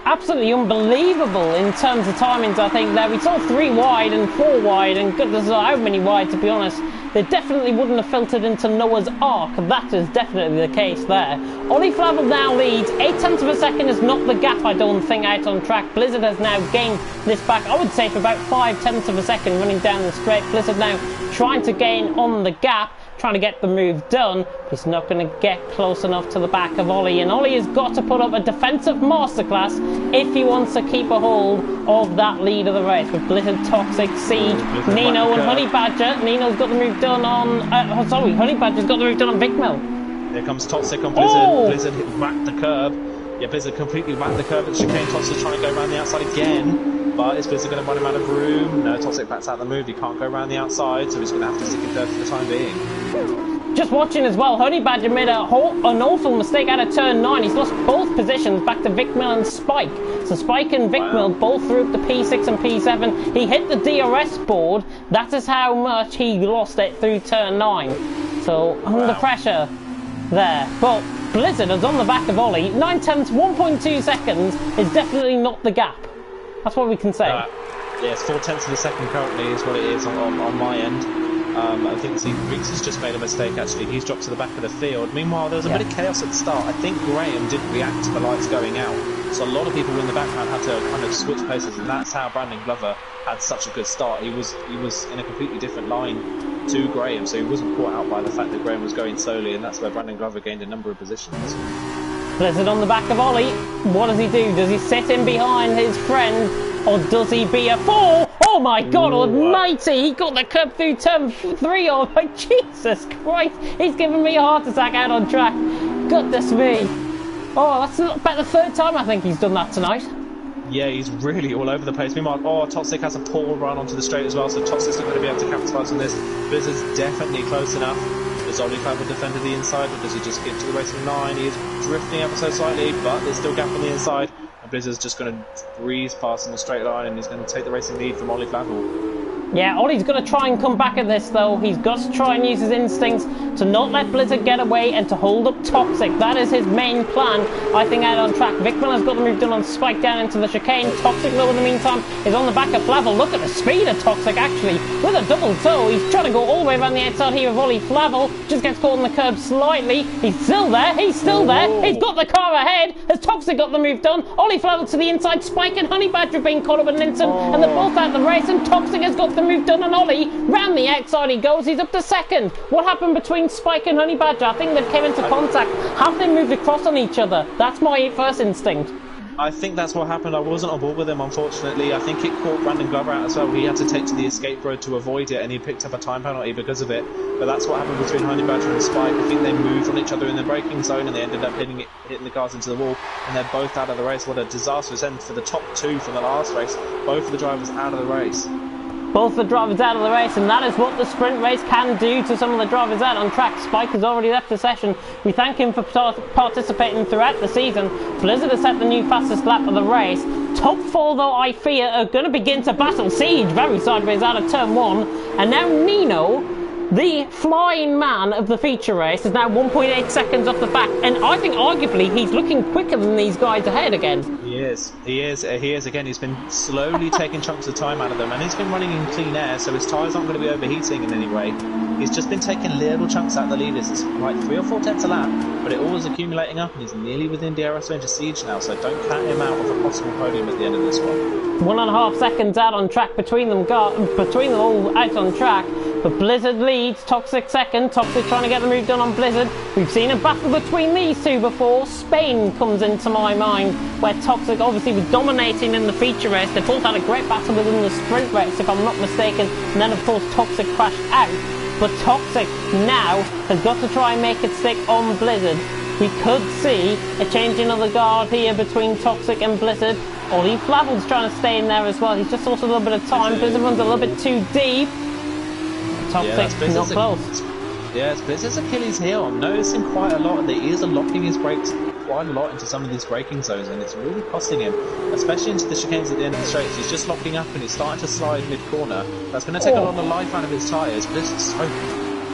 Absolutely unbelievable in terms of timings, I think, there. We saw 3 wide and 4 wide, and goodness knows how many wide, to be honest. They definitely wouldn't have filtered into Noah's Ark. That is definitely the case there. Ollie Flavel now leads. 0.8 of a second is not the gap, I don't think, out on track. Blizzard has now gained this back, I would say, for about 0.5 of a second running down the straight. Blizzard now trying to gain on the gap, trying to get the move done. He's not going to get close enough to the back of Ollie, and Ollie has got to put up a defensive masterclass if he wants to keep a hold of that lead of the race. With Blizzard, Toxic, Siege, Nino and Honey Badger. Nino's got the move done on... Honey Badger's got the move done on Vicmil. Here comes Toxic on Blizzard. Oh! Blizzard whacked the curb. Yeah, Blizzard completely whacked the curb at chicane. Toxic trying to go around the outside again. But is Blizzard going to run him out of room? No, Toxic backs out the move. He can't go around the outside, so he's going to have to stick in third for the time being. Just watching as well, Honey Badger made an awful mistake out of turn 9. He's lost both positions back to Vicmil and Spike. So Spike and Vicmil both threw up the P6 and P7. He hit the DRS board. That is how much he lost it through turn 9. So under pressure there. But Blizzard is on the back of Ollie. 9/10, 1.2 seconds is definitely not the gap. That's what we can say. Yes, 0.4 of a second currently is what it is on my end. I think Riggs has just made a mistake actually. He's dropped to the back of the field. Meanwhile, there was a bit of chaos at the start. I think Graham didn't react to the lights going out. So a lot of people in the background had to kind of switch places, and that's how Brandon Glover had such a good start. He was in a completely different line to Graham, so he wasn't caught out by the fact that Graham was going slowly, and that's where Brandon Glover gained a number of positions. Blizzard on the back of Ollie. What does he do? Does he sit in behind his friend, or does he be a fool? Oh my God almighty, he got the curb through turn 3. Oh my Jesus Christ, he's giving me a heart attack out on track. Goodness me. Oh, that's about the 3rd time I think he's done that tonight. Yeah, he's really all over the place. Meanwhile, Toxic has a poor run onto the straight as well, so Toxic's not going to be able to capitalise on this. Blizzard's definitely close enough. Does Ollie Flavel defend to the inside, or does he just get to the racing line? He is drifting ever so slightly, but there's still gap on the inside. And Blizzard's just going to breeze past in the straight line, and he's going to take the racing lead from Ollie Flavel. Yeah, Ollie's going to try and come back at this though. He's got to try and use his instincts to not let Blizzard get away and to hold up Toxic. That is his main plan, I think, out on track. Vicmil has got the move done on Spike down into the chicane. Toxic, though, in the meantime, is on the back of Flavel. Look at the speed of Toxic, actually, with a double toe. He's trying to go all the way around the outside here of Ollie Flavel. Just gets caught on the curb slightly. He's still there. He's still there. He's got the car ahead. Has Toxic got the move done? Ollie Flavel to the inside. Spike and Honey Badger being caught up in an instant, and they're both out of the race, and Toxic has got the move done, and Ollie round the outside he goes. He's up to 2nd. What happened between Spike and Honey Badger? I think they came into contact. Have they moved across on each other? That's my first instinct. I think that's what happened. I wasn't on board with him, unfortunately. I think it caught Brandon Glover out as well. He had to take to the escape road to avoid it, and he picked up a time penalty because of it. But that's what happened between Honey Badger and Spike. I think they moved on each other in the braking zone, and they ended up hitting the cars into the wall, and they're both out of the race. What a disastrous end for the top 2 from the last race. Both of the drivers out of the race. Both the drivers out of the race, and that is what the sprint race can do to some of the drivers out on track. Spike has already left the session. We thank him for participating throughout the season. Blizzard has set the new fastest lap of the race. Top 4, though, I fear, are going to begin to battle. Siege very sideways out of turn 1. And now Nino The flying man of the feature race is now 1.8 seconds off the back, and I think arguably he's looking quicker than these guys ahead again. He is again. He's been slowly taking chunks of time out of them, and he's been running in clean air, so his tyres aren't going to be overheating in any way. He's just been taking little chunks out of the leaders. It's like 3 or 4 tenths a lap, but it all is accumulating up, and he's nearly within DRS range of Siege now, so don't count him out of a possible podium at the end of this one. 1.5 seconds out on track between them all out on track. But Blizzard leads, Toxic second, Toxic trying to get the move done on Blizzard. We've seen a battle between these two before. Spain comes into my mind, where Toxic obviously was dominating in the feature race. They both had a great battle within the sprint race, if I'm not mistaken. And then, of course, Toxic crashed out. But Toxic now has got to try and make it stick on Blizzard. We could see a changing of the guard here between Toxic and Blizzard. Ollie Flavel's trying to stay in there as well. He's just lost a little bit of time. Blizzard runs a little bit too deep. Toxic, not close. Yeah, it's Blizzard's Achilles heel. I'm noticing quite a lot that he is locking his brakes quite a lot into some of these braking zones, and it's really costing him, especially into the chicanes at the end of the straights. He's just locking up and he's starting to slide mid-corner. That's going to take a lot of the life out of his tyres. Blizzard's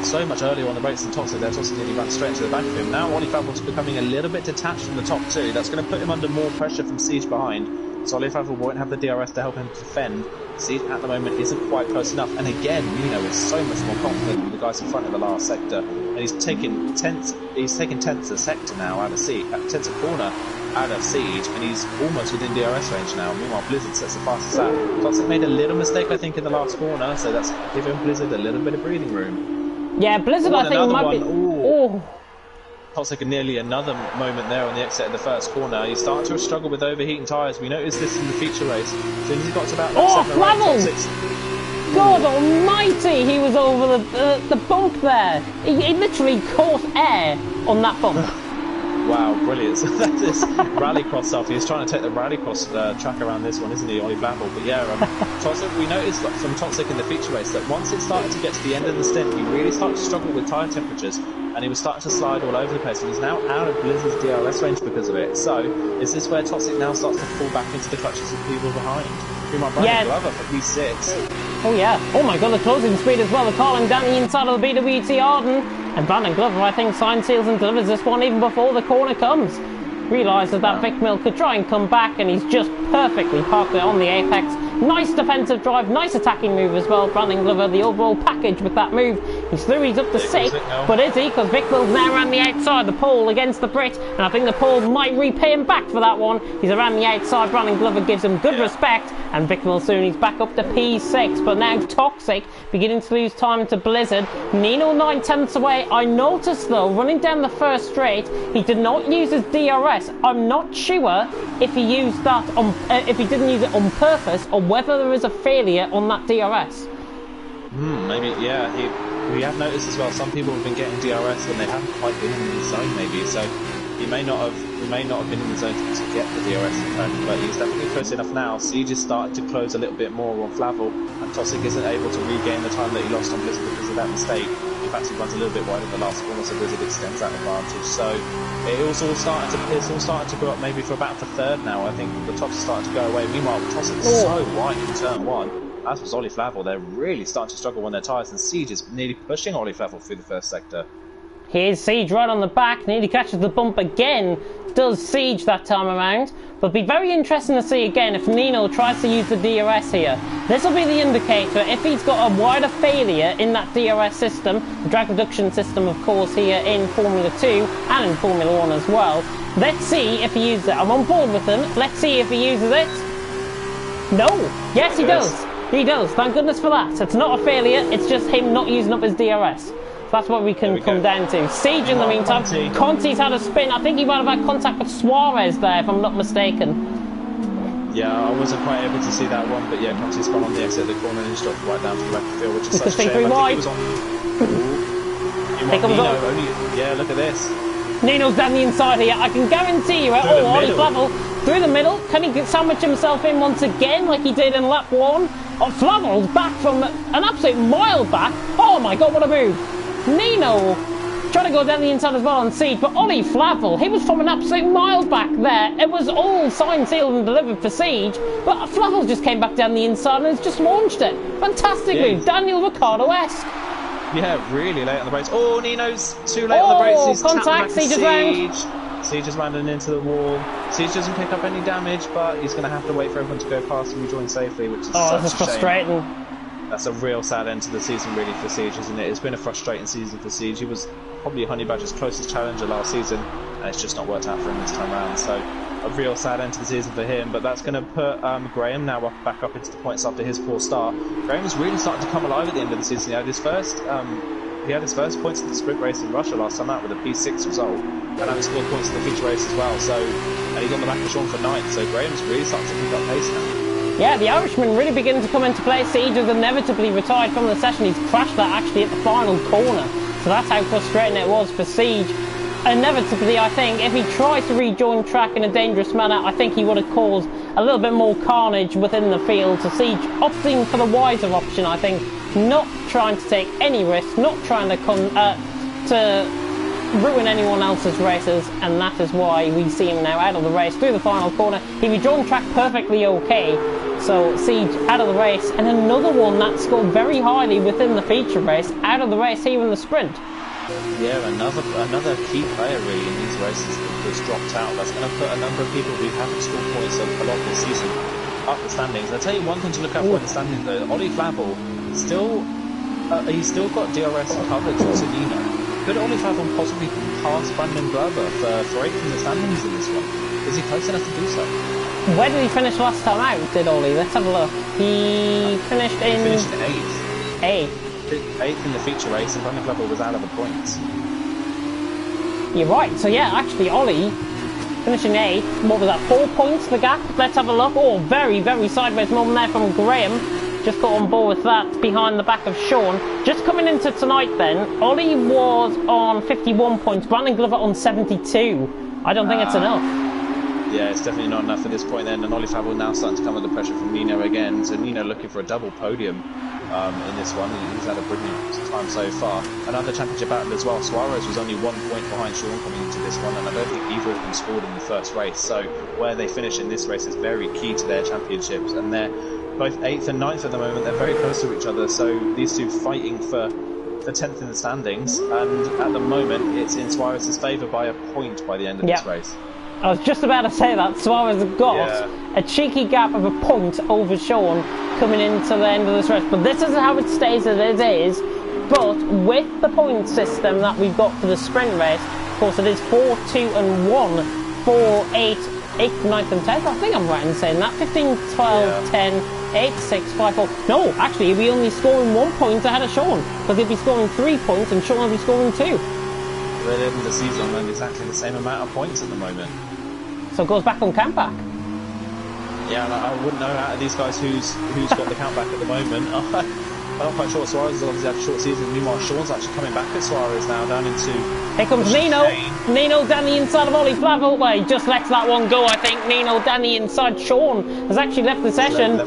so much earlier on the brakes than Toxic. There, Toxic nearly ran straight into the back of him. Now Ollie Flavel's becoming a little bit detached from the top two. That's going to put him under more pressure from Siege behind. So Ollie Flavel won't have the DRS to help him defend. Siege at the moment isn't quite close enough, and again, Nino is so much more confident with the guys in front of the last sector, and he's taking tenths a sector now out of Siege, tenths a corner out of Siege, and he's almost within DRS range now. Meanwhile, Blizzard sets the fastest lap. Toxic made a little mistake, I think, in the last corner, so that's giving Blizzard a little bit of breathing room. Yeah, Blizzard, I think, might be. Toxic nearly another moment there on the exit of the first corner. He's starting to struggle with overheating tyres. We noticed this in the feature race. As soon as he got to about Flavel! God almighty, he was over the bump there. He literally caught air on that bump. Wow, brilliant. So that's this rallycross stuff. He's trying to take the rallycross track around this one, isn't he, Ollie Flavel? But yeah, Toxic, we noticed from Toxic in the feature race that once it started to get to the end of the stint, he really started to struggle with tyre temperatures, and he was starting to slide all over the place, and he's now out of Blizzard's DRS range because of it. So, is this where Toxic now starts to fall back into the clutches of people behind? Brandon Glover for P6. Oh yeah. Oh my god, the closing speed as well. They're calling down the inside of the BWT Arden. And Brandon Glover, I think, signs, seals and delivers this one even before the corner comes. Realises that Vic Mill could try and come back, and he's just perfectly parked it on the apex. Nice defensive drive, nice attacking move as well. Brandon Glover, the overall package with that move. He's through, he's up to 6, but is he? Because Vic Mill's now around the outside, the pole against the Brit, and I think the pole might repay him back for that one. He's around the outside, Brandon Glover gives him good respect, and Vic Mill soon, he's back up to P6, but now Toxic beginning to lose time to Blizzard. Nino 9 tenths away. I noticed though, running down the first straight, he did not use his DRS. I'm not sure if he used that on, if he didn't use it on purpose, or whether there is a failure on that DRS. Maybe, yeah. We have noticed as well, some people have been getting DRS when they haven't quite been in the zone, maybe. So he may not have been in the zone to get the DRS in fact, but he's definitely close enough now. Siege is starting to close a little bit more on Flavel, and Toxic isn't able to regain the time that he lost on Blizzard because of that mistake. In fact, he runs a little bit wide in the last corner, so Blizzard extends that advantage. So it's all starting to go up maybe for about the third now. I think the tops are starting to go away. Meanwhile, Toxic's so wide in turn 1. As was Ollie Flavel, they're really starting to struggle on their tyres, and Siege is nearly pushing Ollie Flavel through the first sector. Here's Siege right on the back, nearly catches the bump again, does Siege that time around. But it'll be very interesting to see again if Nino tries to use the DRS here. This will be the indicator if he's got a wider failure in that DRS system, the drag reduction system of course here in Formula 2 and in Formula 1 as well. Let's see if he uses it. I'm on board with him. Let's see if he uses it. No! Yes, he does. He does. Thank goodness for that. It's not a failure, it's just him not using up his DRS. So that's what we can come down to. Siege in the meantime. Conti's had a spin. I think he might have had contact with Suarez there, if I'm not mistaken. Yeah, I wasn't quite able to see that one, but yeah, Conti's gone on the exit of the corner and he's dropped right down to the back of the field, which is such a shame. I think he was on... Yeah, look at this. Nino's down the inside here. I can guarantee you, Ollie Flavel through the middle. Can he sandwich himself in once again like he did in lap 1? Oh, Flavel's back from an absolute mile back. Oh my god, what a move. Nino trying to go down the inside as well on Siege, but Ollie Flavel, he was from an absolute mile back there. It was all signed, sealed and delivered for Siege, but Flavel just came back down the inside and has just launched it. Fantastic move, Daniel Ricciardo-esque. Yeah, really late on the brakes. Oh, Nino's too late on the brakes. He's contact, Siege is round. Siege is landing into the wall. Siege doesn't pick up any damage, but he's going to have to wait for everyone to go past and rejoin safely, which is such that's a frustrating. Shame. That's a real sad end to the season, really, for Siege, isn't it? It's been a frustrating season for Siege. He was probably Honey Badger's closest challenger last season, and it's just not worked out for him this time around. So, a real sad end to the season for him. But that's going to put Graham now back up into the points after his poor start. Graham was really starting to come alive at the end of the season. He had his first points in the sprint race in Russia last time out with a P6 result, and now he scored points in the feature race as well. So, and he's on the back of Sean for 9th. So Graham's really starting to pick up pace now. Yeah, the Irishman really beginning to come into play. Siege has inevitably retired from the session. He's crashed that actually at the final corner. So that's how frustrating it was for Siege. Inevitably, I think, if he tries to rejoin track in a dangerous manner, I think he would have caused a little bit more carnage within the field. So Siege opting for the wiser option, I think, not trying to take any risks, not trying to ruin anyone else's races, and that is why we see him now out of the race through the final corner. He rejoined track perfectly okay, so Siege out of the race, and another one that scored very highly within the feature race, out of the race here in the sprint. Yeah, another key player really in these races that's dropped out. That's going to put a number of people who haven't scored points a lot this season up the standings. I'll tell you one thing to look out for in the standings though. Ollie Flavel he's still got DRS covered to Nino. Could Ollie Flavel possibly pass Brandon Glover for 8th in the standings in this one? Is he close enough to do so? Where did he finish last time out, did Ollie? Let's have a look. He finished in 8th. 8th in the feature race, and Brandon Glover was out of the points. You're right. So yeah, actually Ollie finishing 8th. What was that? 4 points the gap. Let's have a look. Oh, very, very sideways moment there from Graham. Just got on board with that behind the back of Sean. Just coming into tonight then, Ollie was on 51 points, Brandon Glover on 72. I don't think it's enough. Yeah, it's definitely not enough at this point then, and Ollie Flavel now starting to come under pressure from Nino again. So Nino looking for a double podium in this one. He's had a brilliant time so far. Another championship battle as well. Suarez was only 1 point behind Sean coming into this one, and I don't think either of them scored in the first race. So where they finish in this race is very key to their championships, and they're both 8th and 9th at the moment. They're very close to each other, so these two fighting for 10th in the standings, and at the moment it's in Suarez's favour by a point by the end of this race. I was just about to say that. Suarez has got a cheeky gap of a point over Sean coming into the end of this race, but this is how it stays as it is. But with the point system that we've got for the sprint race, of course it is 4, 2 and 1 for 8th, 9th and 10th. I think I'm right in saying that. 15, 12, 10, 8, 6, 5, 4. No, actually he'll be only scoring 1 point ahead of Sean, because he'll be scoring 3 points and Sean will be scoring 2. They're in the season on exactly the same amount of points at the moment. So it goes back on count back. Yeah, I wouldn't know out of these guys who's got the count back at the moment. I'm not quite sure. Suarez has obviously had a short season. Meanwhile, Sean's actually coming back at Suarez now, down into... Here comes Nino. Nino down the inside of Ollie Flavel. Well, he just lets that one go, I think. Nino down the inside. Sean has actually left the session.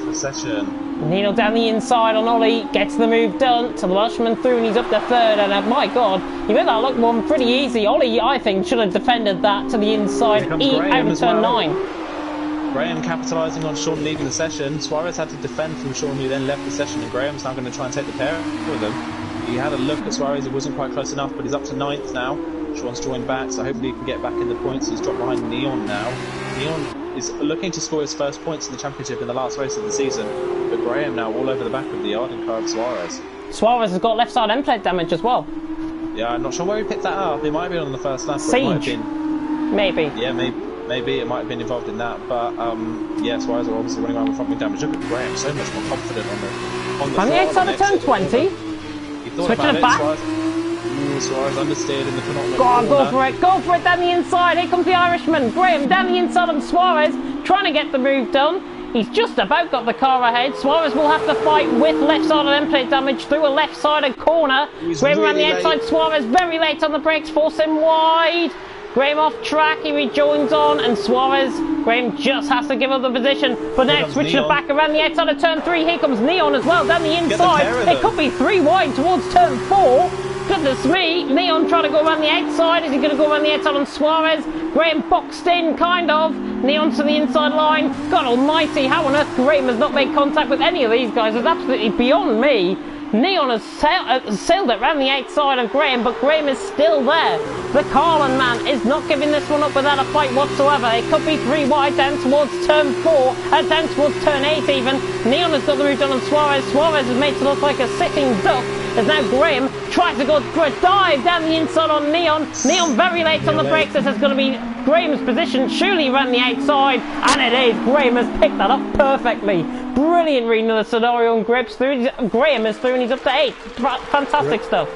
Nino down the inside on Ollie. Gets the move done to the Welshman through, and he's up to 3rd. And my God, he made that look one pretty easy. Ollie, I think, should have defended that to the inside. Out of turn 9. Graham capitalising on Sean leaving the session. Suarez had to defend from Sean, who then left the session, and Graham's now going to try and take the pair with them. He had a look at Suarez, it wasn't quite close enough, but he's up to 9th now. Sean's joined back, so hopefully he can get back in the points. He's dropped behind Neon now. Neon is looking to score his first points in the championship in the last race of the season, but Graham now all over the back of the yard and car of Suarez. Suarez has got left side end plate damage as well. Yeah, I'm not sure where he picked that up. It might have been on the first lap. Siege. Maybe. Yeah, maybe it might have been involved in that, but yeah, Suarez are obviously running around with front wing damage. Look at Graham, so much more confident on the on the outside of turn 20. Switching it back. Suarez understeered in the penultimate corner. Go for it down the inside. Here comes the Irishman. Graham down the inside of Suarez, trying to get the move done. He's just about got the car ahead. Suarez will have to fight with left-sided end plate damage through a left-sided corner. Graham around the outside. Suarez very late on the brakes, force him wide. Graham off track, he rejoins on, and Suarez, Graham just has to give up the position. But now switching it back around the outside of turn 3, here comes Neon as well, down the inside. It could be 3 wide towards turn 4. Goodness me, Neon trying to go around the outside. Is he going to go around the outside on Suarez? Graham boxed in, kind of. Neon to the inside line. God almighty, how on earth Graham has not made contact with any of these guys is absolutely beyond me. Neon has sailed it round the outside of Graham, but Graham is still there. The Carlin man is not giving this one up without a fight whatsoever. It could be 3 wide down towards turn 4, down towards turn 8 even. Neon has got the move done on Suarez. Suarez is made to look like a sitting duck. As now Graham tries to go for a dive down the inside on Neon. Neon very late on the brakes. This is going to be Graham's position. Surely around the outside, and it is. Graham has picked that up perfectly. Brilliant reading of the scenario, and Graham is through and he's up to 8. Fantastic stuff.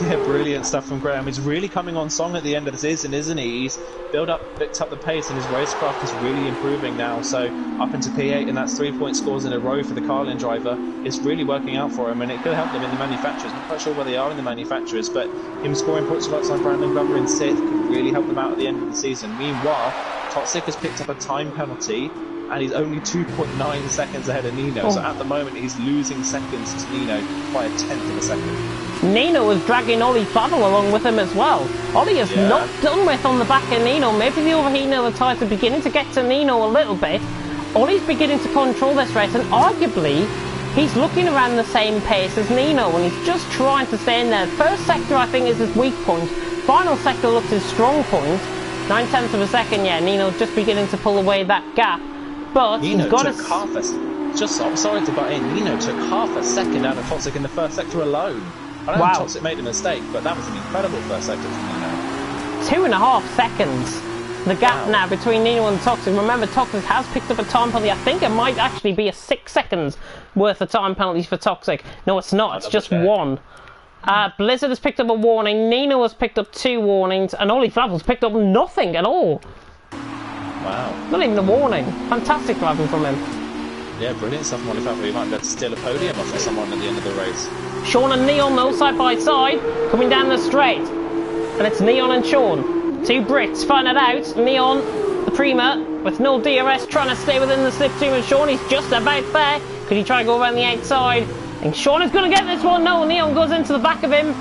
Yeah, brilliant stuff from Graham. He's really coming on song at the end of the season, isn't he? He's picked up the pace, and his racecraft is really improving now. So up into P8, and that's 3-point scores in a row for the Carlin driver. It's really working out for him, and it could help them in the manufacturers. Not quite sure where they are in the manufacturers, but him scoring points alongside Brandon Glover in 6th could really help them out at the end of the season. Meanwhile, Toxic has picked up a time penalty, and he's only 2.9 seconds ahead of Nino. So at the moment, he's losing seconds to Nino by a 1/10 of a second. Nino is dragging Ollie Faddle along with him as well. Ollie is not done with on the back of Nino. Maybe the overheating of the tyres are beginning to get to Nino a little bit. Ollie's beginning to control this race, and arguably he's looking around the same pace as Nino, and he's just trying to stay in there. First sector, I think, is his weak point. Final sector looks his strong point. 9/10 of a second, yeah. Nino just beginning to pull away that gap. But Nino he's got took half a... I'm sorry to butt in. Nino took half a second out of Toxic in the first sector alone. I don't think Toxic made a mistake, but that was an incredible first sector from Nino. 2.5 seconds. The gap now between Nino and Toxic. Remember, Toxic has picked up a time penalty. I think it might actually be a 6 seconds worth of time penalties for Toxic. No, it's not. It's just 1. Blizzard has picked up a warning. Nino has picked up 2 warnings, and Ollie Flavel's picked up nothing at all. Wow. Not even a warning. Fantastic driving from him. Yeah, brilliant stuff from Ollie Favel. He might be able to steal a podium off of someone at the end of the race. Sean and Neon, though, side by side, coming down the straight. And it's Neon and Sean. 2 Brits find it out. Neon, the Prima, with no DRS, trying to stay within the slipstream of Sean. He's just about there. Could he try and go around the outside? I think Sean is going to get this one. No, Neon goes into the back of him.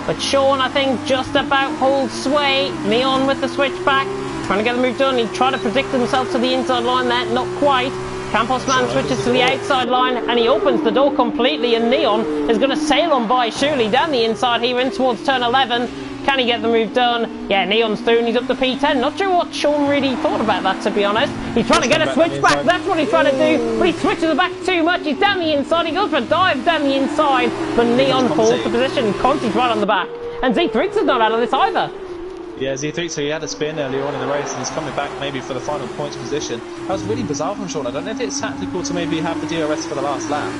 But Sean, I think, just about holds sway. Neon with the switchback, trying to get the move done. He tried to predict himself to the inside line there, not quite. Campos man switches to the outside line, and he opens the door completely, and Neon is going to sail on by surely down the inside here in towards turn 11. Can he get the move done? Yeah, Neon's through and he's up to P10. Not sure what Sean really thought about that, to be honest. He's trying to get a switch back. That's what he's trying to do. But he switches it back too much. He's down the inside. He goes for a dive down the inside. But Neon holds the position. Conti's right on the back. And Z3 is not out of this either. Yeah, Z3, so he had a spin earlier on in the race and he's coming back maybe for the final points position. That was really bizarre from Sean. I don't know if it's tactical to maybe have the DRS for the last lap,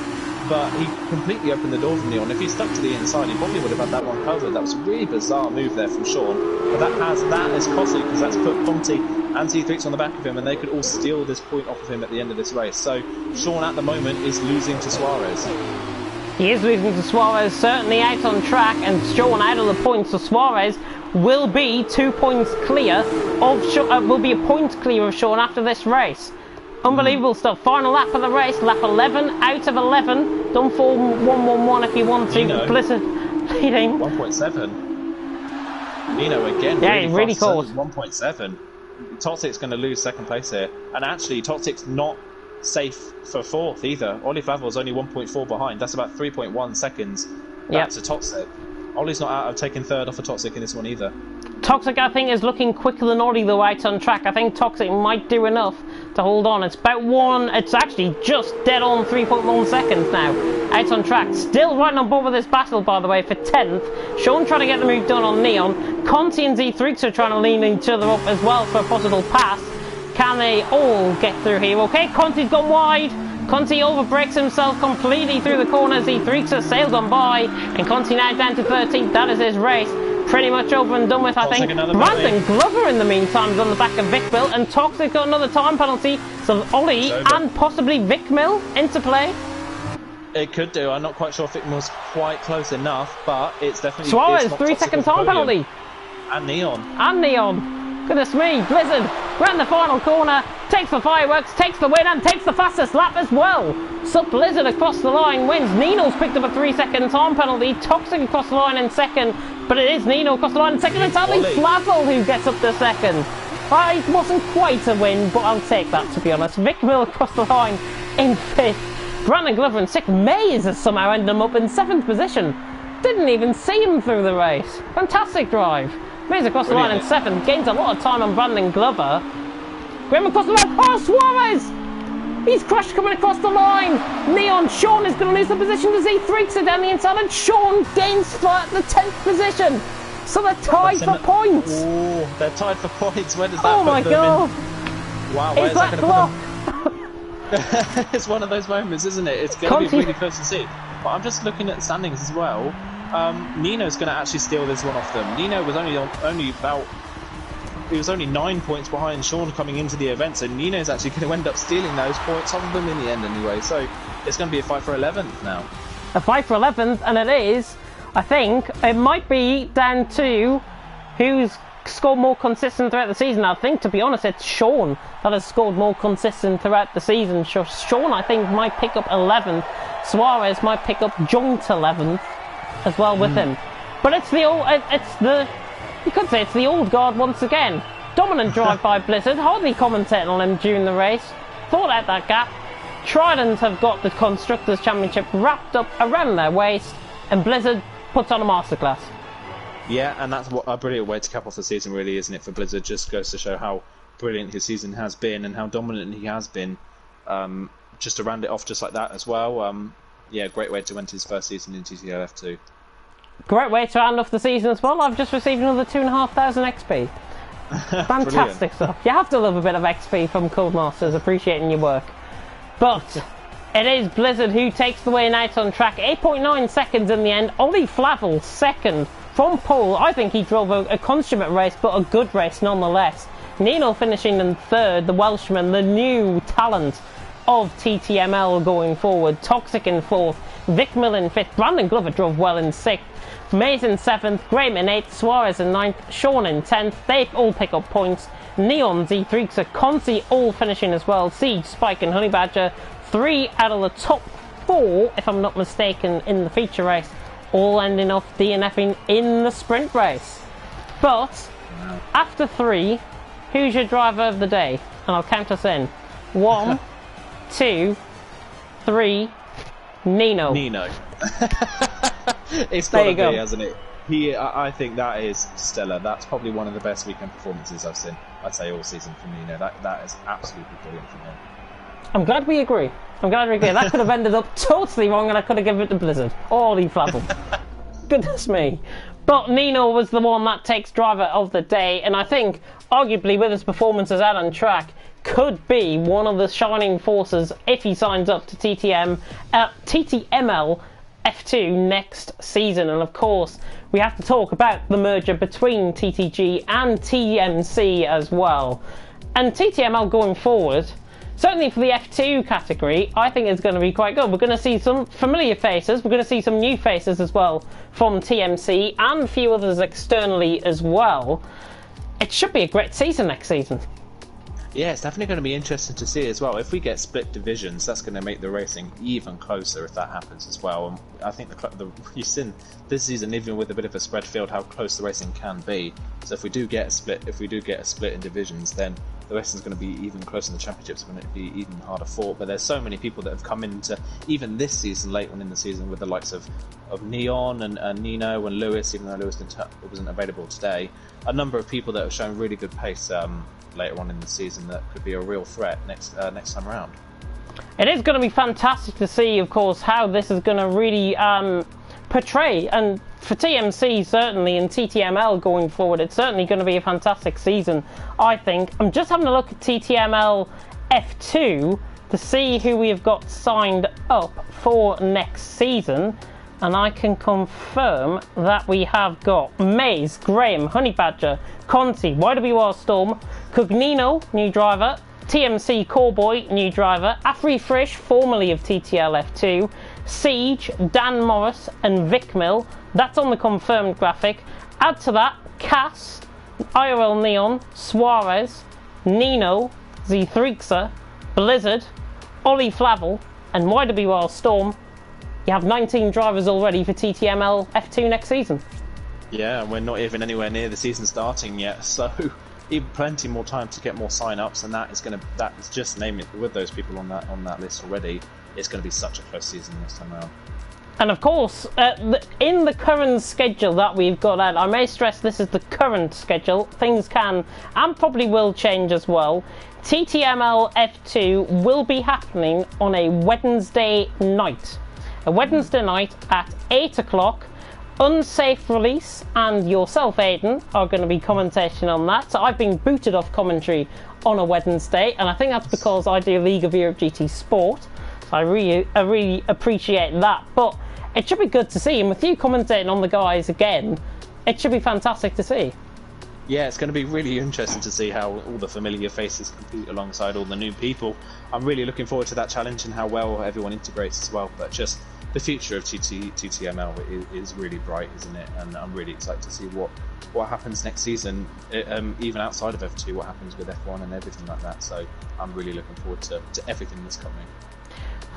but he completely opened the door for Neon. If he stuck to the inside, he probably would have had that one covered. That was a really bizarre move there from Sean. But that is costly because that's put Conti and Z3 on the back of him, and they could all steal this point off of him at the end of this race. So Sean at the moment is losing to Suarez. He is losing to Suarez, certainly out on track, and Sean out of the points. So Suarez will be 2 points clear of will be a point clear of Sean after this race. Unbelievable stuff. Final lap of the race, lap 11 out of 11. Done for 1:11 if you want to. Nino. Blizzard leading 1.7. Nino again. Yeah, really close. 1.7. Toxic's going to lose second place here, and actually Toxic's not safe for 4th either. Ollie Flavel's only 1.4 behind. That's about 3.1 seconds back to Toxic. Ollie's not out of taking 3rd off of Toxic in this one either. Toxic, I think, is looking quicker than Ollie though out on track. I think Toxic might do enough to hold on. It's about it's actually just dead on 3.1 seconds now out on track. Still right on board with this battle, by the way, for 10th. Sean trying to get the move done on Neon. Conti and Z3 are trying to lean each other up as well for a possible pass. Can they all get through here? Okay, Conti's gone wide. Conti overbreaks himself completely through the corner. Z3 has sailed on by, and Conti now down to 13th. That is his race pretty much over and done with, I think. Brandon Glover in the meantime is on the back of Vic Mill, and Toxic got another time penalty. So Ollie and possibly Vic Mill into play. It could do. I'm not quite sure if Vic Mill's quite close enough, but it's definitely Suarez 3-second time penalty. And Neon. And Neon. Goodness me, Blizzard round the final corner, takes the fireworks, takes the win, and takes the fastest lap as well. So Blizzard across the line wins. Nino's picked up a 3-second time penalty. Toxic across the line in second, but it is Nino across the line in second. It's Ollie Flavel who gets up to second. It wasn't quite a win, but I'll take that, to be honest. Vic Mill across the line in 5th. Brandon Glover in 6th. Mays has somehow ended him up in 7th position. Didn't even see him through the race. Fantastic drive. Mays across the line in 7th. Gains a lot of time on Brandon Glover. Graham across the line. Oh, Suarez! He's crushed coming across the line. Neon, Sean is going to lose the position to Z3 down the inside, and Sean gains the 10th position. So they're tied for points. Oh, they're tied for points. Where does that put them God. In? Wow, where's that going to put them? It's one of those moments, isn't it? It's going to be really close to see. But I'm just looking at the standings as well. Nino's going to actually steal this one off them. Nino was only 9 points behind Sean coming into the event, so Nino's actually going to end up stealing those points off of them in the end anyway. So it's going to be a fight for 11th now. A fight for 11th, and it is. I think it might be down to who's scored more consistent throughout the season. I think, to be honest, it's Sean that has scored more consistent throughout the season. Sean, I think, might pick up 11th. Suarez might pick up joint 11th as well with him. But it's the old, you could say it's the old guard once again. Dominant drive by Blizzard, hardly commentating on him during the race. Thought out that gap. Trident have got the Constructors' Championship wrapped up around their waist, and Blizzard puts on a masterclass. Yeah, and that's what a brilliant way to cap off the season, really, isn't it, for Blizzard? Just goes to show how brilliant his season has been and how dominant he has been. Just to round it off just like that as well. Yeah, great way to enter his first season in TTL F2. Great way to round off the season as well. I've just received another 2,500 XP. Fantastic stuff. You have to love a bit of XP from Codemasters, appreciating your work. But it is Blizzard who takes the win out on track. 8.9 seconds in the end. Ollie Flavel second from pole. I think he drove a consummate race, but a good race nonetheless. Nino finishing in third, the Welshman, the new talent of TTML going forward. Toxic in fourth, Vic Mill in fifth, Brandon Glover drove well in sixth, Mays in seventh, Graham in eighth, Suarez in ninth, Sean in 10th. They all pick up points. Neon, Z3, Consi all finishing as well. Siege, Spike and Honey Badger, 3 out of the top 4, if I'm not mistaken, in the feature race, all ending off DNFing in the sprint race. But after 3, who's your driver of the day? And I'll count us in. 1, 2, 3, Nino. It's got to be, hasn't it? I think that is stellar. That's probably one of the best weekend performances I've seen, I'd say, all season from Nino. That is absolutely brilliant from him. I'm glad we agree. That could have ended up totally wrong, and I could have given it to Blizzard. Ollie Flavel. Goodness me. But Nino was the one that takes driver of the day, and I think, arguably, with his performances out on track, could be one of the shining forces if he signs up to TTML F2 next season. And of course, we have to talk about the merger between TTG and TMC as well. And TTML going forward, certainly for the F2 category, I think it's going to be quite good. We're going to see some familiar faces. We're going to see some new faces as well from TMC and a few others externally as well. It should be a great season next season. Yeah, it's definitely going to be interesting to see as well. If we get split divisions, that's going to make the racing even closer if that happens as well. And I think you've seen this season, even with a bit of a spread field, how close the racing can be. So if we do get a split, in divisions, then the racing is going to be even closer. In the championships, going to be even harder fought. But there's so many people that have come into even this season, late on in the season, with the likes of Neon and Nino and Lewis, even though Lewis wasn't available today. A number of people that have shown really good pace later on in the season that could be a real threat next time around. It is going to be fantastic to see, of course, how this is going to really portray, and for TMC certainly and TTML going forward, it's certainly going to be a fantastic season, I think. I'm just having a look at TTML F2 to see who we have got signed up for next season, and I can confirm that we have got Maze, Graham, Honey Badger, Conti, YWR Storm, Cognino, new driver, TMC Coreboy, new driver, Afri Frisch, formerly of TTL F2, Siege, Dan Morris and Vic Mill. That's on the confirmed graphic. Add to that Cass, IRL Neon, Suarez, Nino, Z3, Blizzard, Ollie Flavel and YWR Storm. You have 19 drivers already for TTML F2 next season. Yeah, and we're not even anywhere near the season starting yet, so even plenty more time to get more sign-ups, and that is just name it, with those people on that list already, it's going to be such a close season this time around. And of course, in the current schedule that we've got out, I may stress this is the current schedule, things can and probably will change as well. TTL F2 will be happening on a Wednesday night. A Wednesday night at 8 o'clock. Unsafe Release and yourself, Aiden, are going to be commentating on that. So I've been booted off commentary on a Wednesday, and I think that's because I do League of Europe GT Sport. So I really appreciate that. But it should be good to see, and with you commentating on the guys again, it should be fantastic to see. Yeah, it's going to be really interesting to see how all the familiar faces compete alongside all the new people. I'm really looking forward to that challenge and how well everyone integrates as well. But just the future of TTML is really bright, isn't it? And I'm really excited to see what happens next season, even outside of F2, what happens with F1 and everything like that. So I'm really looking forward to everything that's coming.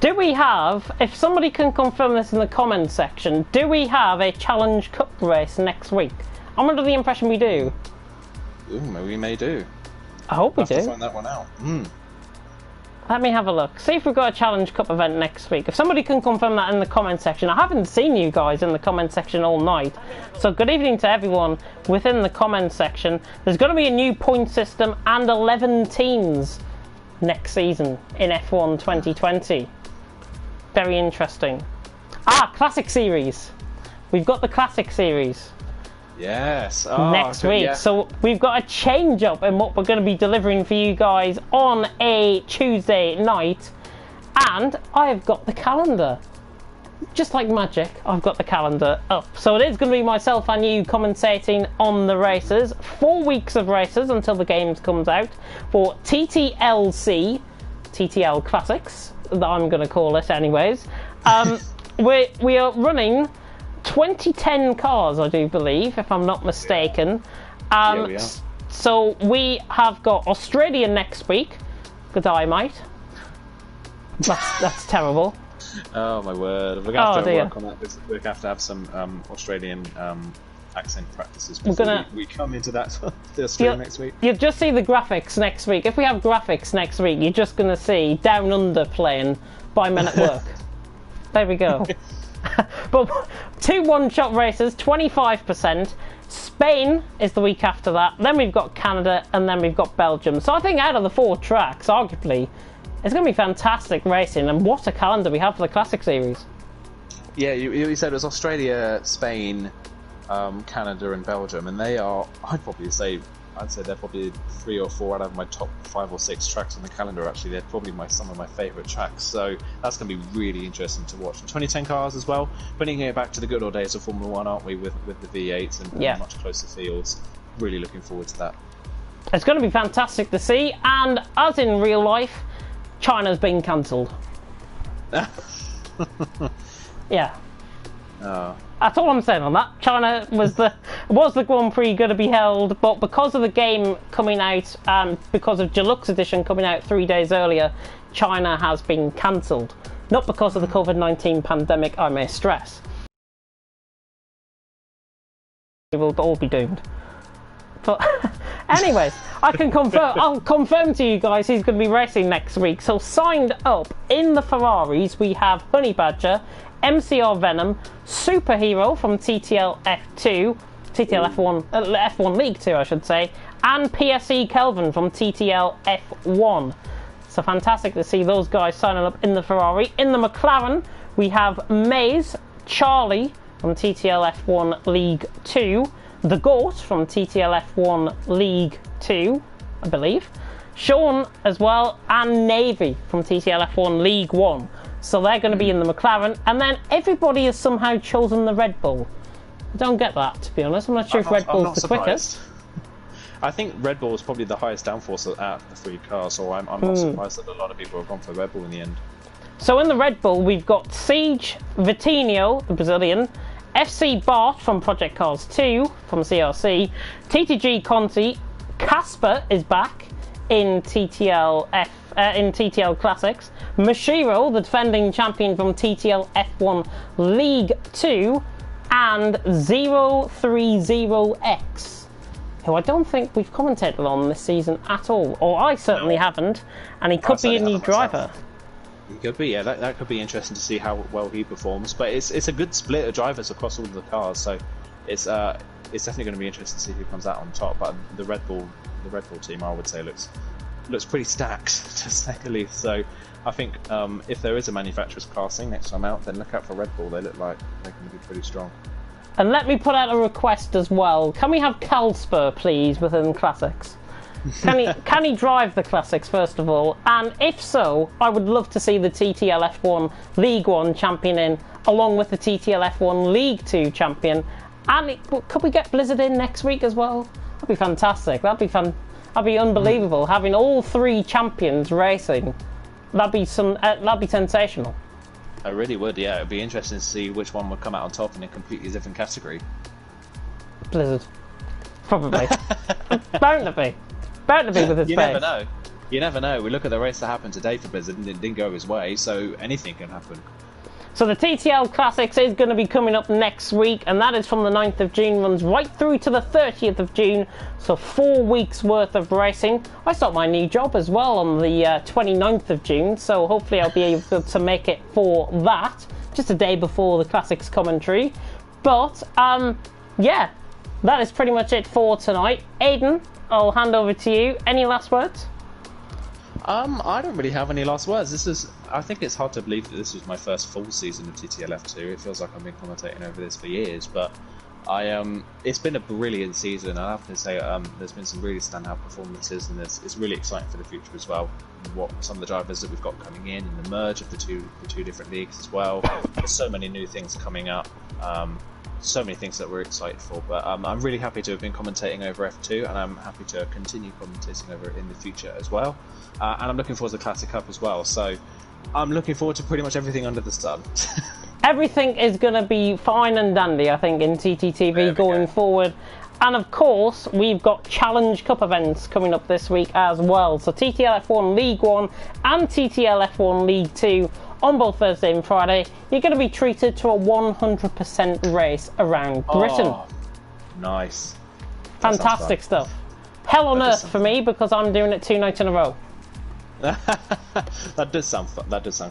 Do we have, if somebody can confirm this in the comments section, do we have a Challenge Cup race next week? I'm under the impression we do. Ooh, maybe we may do. I hope we do. Have to find that one out. Let me have a look. See if we've got a Challenge Cup event next week. If somebody can confirm that in the comment section. I haven't seen you guys in the comment section all night. So good evening to everyone within the comment section. There's going to be a new point system and 11 teams next season in F1 2020. Very interesting. Classic Series. We've got the Classic Series. Yes. Next week. Yeah. So we've got a change up in what we're going to be delivering for you guys on a Tuesday night. And I've got the calendar. Just like magic, I've got the calendar up. So it is going to be myself and you commentating on the races. 4 weeks of races until the games comes out for TTLC, TTL Classics, that I'm going to call it anyways. We are running 2010 cars, I do believe, if I'm not mistaken. Yeah, so we have got Australia next week. Good eye, mate. That's terrible. Oh my word! We're gonna have to work on that. We're gonna have to have some Australian accent practices before we come into that the Australia next week. You'll just see the graphics next week. If we have graphics next week, you're just gonna see Down Under playing by Men at Work. There we go. But 2 one-shot races, 25%. Spain is the week after that. Then we've got Canada, and then we've got Belgium. So I think out of the 4 tracks, arguably, it's going to be fantastic racing. And what a calendar we have for the Classic Series. Yeah, you said it was Australia, Spain, Canada, and Belgium, and they are, I'd say they're probably 3 or 4 out of my top 5 or 6 tracks on the calendar. Actually, they're probably some of my favourite tracks. So that's going to be really interesting to watch. And 2010 cars as well. Bringing it back to the good old days of Formula 1, aren't we? With the V8s and much closer fields. Really looking forward to that. It's going to be fantastic to see. And as in real life, China's been cancelled. Yeah. That's all I'm saying on that. China was the Grand Prix going to be held, but because of the game coming out, because of Deluxe Edition coming out 3 days earlier, China has been cancelled. Not because of the COVID-19 pandemic, I may stress. We will all be doomed. But anyways, I'll confirm to you guys he's going to be racing next week. So signed up in the Ferraris, we have Honey Badger, MCR Venom, Superhero from TTL F2, TTL F1, F1 League 2 I should say, and PSE Kelvin from TTL F1. So fantastic to see those guys signing up in the Ferrari. In the McLaren, we have Maze, Charlie from TTL F1 League 2, The Goat from TTL F1 League 2, I believe, Sean as well, and Navy from TTL F1 League 1. So they're going to be in the McLaren, and then everybody has somehow chosen the Red Bull. I don't get that, to be honest. I'm not sure if Red Bull's the quickest. I think Red Bull is probably the highest downforce out of the 3 cars, so I'm not surprised that a lot of people have gone for Red Bull in the end. So in the Red Bull, we've got Siege, Vitinho, the Brazilian, FC Bart from Project Cars 2 from CRC, TTG Conti, Casper is back in TTL Classics, Mashiro, the defending champion from TTL F1 League 2, and 030X who I don't think we've commentated on this season at all, or I certainly haven't, and he could be a new driver. He could be, yeah. That could be interesting to see how well he performs. But it's a good split of drivers across all of the cars, so it's definitely going to be interesting to see who comes out on top. But the Red Bull team, I would say, looks pretty stacked, to say the least. So I think if there is a manufacturer's classing next time out, then look out for Red Bull. They look like they're going to be pretty strong. And let me put out a request as well. Can we have Calspur, please, within Classics? Can he drive the Classics, first of all? And if so, I would love to see the TTL F1 League 1 champion in, along with the TTL F1 League 2 champion. And could we get Blizzard in next week as well? That'd be fantastic. That'd be unbelievable. Having all 3 champions racing, that'd be sensational. I really would, yeah. It'd be interesting to see which one would come out on top in a completely different category. Blizzard. Probably. Bound to be with his You never know. You never know. We look at the race that happened today for Blizzard and it didn't go his way, so anything can happen. So the TTL Classics is going to be coming up next week, and that is from the 9th of June, runs right through to the 30th of June, so 4 weeks worth of racing. I start my new job as well on the 29th of June, so hopefully I'll be able to make it for that, just a day before the Classics commentary. But, yeah, that is pretty much it for tonight. Aiden, I'll hand over to you. Any last words? I don't really have any last words. I think it's hard to believe that this was my first full season of TTL F2. It feels like I've been commentating over this for years, but it's been a brilliant season. I have to say, there's been some really standout performances, and it's really exciting for the future as well. What some of the drivers that we've got coming in, and the merge of the two different leagues as well. There's so many new things coming up. So many things that we're excited for, but I'm really happy to have been commentating over F2, and I'm happy to continue commentating over it in the future as well. And I'm looking forward to the Classic Cup as well, so I'm looking forward to pretty much everything under the sun. Everything is going to be fine and dandy, I think, in TTTV going forward. And of course, we've got Challenge Cup events coming up this week as well. So TTL F1 League 1 and TTL F1 League 2 on both Thursday and Friday. You're going to be treated to a 100% race around Britain. Oh, nice. Fantastic stuff. Hell on earth for me, because I'm doing it 2 nights in a row. That does sound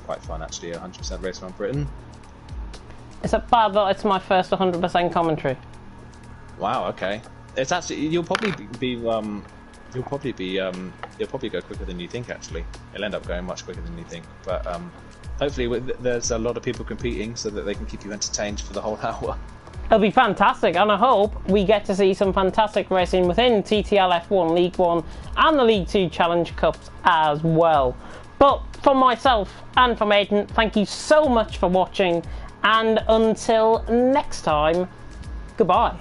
quite fun, actually. 100% race around Britain. Is it bad that it's my first 100% commentary? Wow. Okay. It's actually you'll probably go quicker than you think. Actually, it'll end up going much quicker than you think. But hopefully, there's a lot of people competing, so that they can keep you entertained for the whole hour. It'll be fantastic, and I hope we get to see some fantastic racing within TTL F1 League 1 and the League 2 Challenge Cups as well. But from myself and from Aiden, thank you so much for watching, and until next time, goodbye.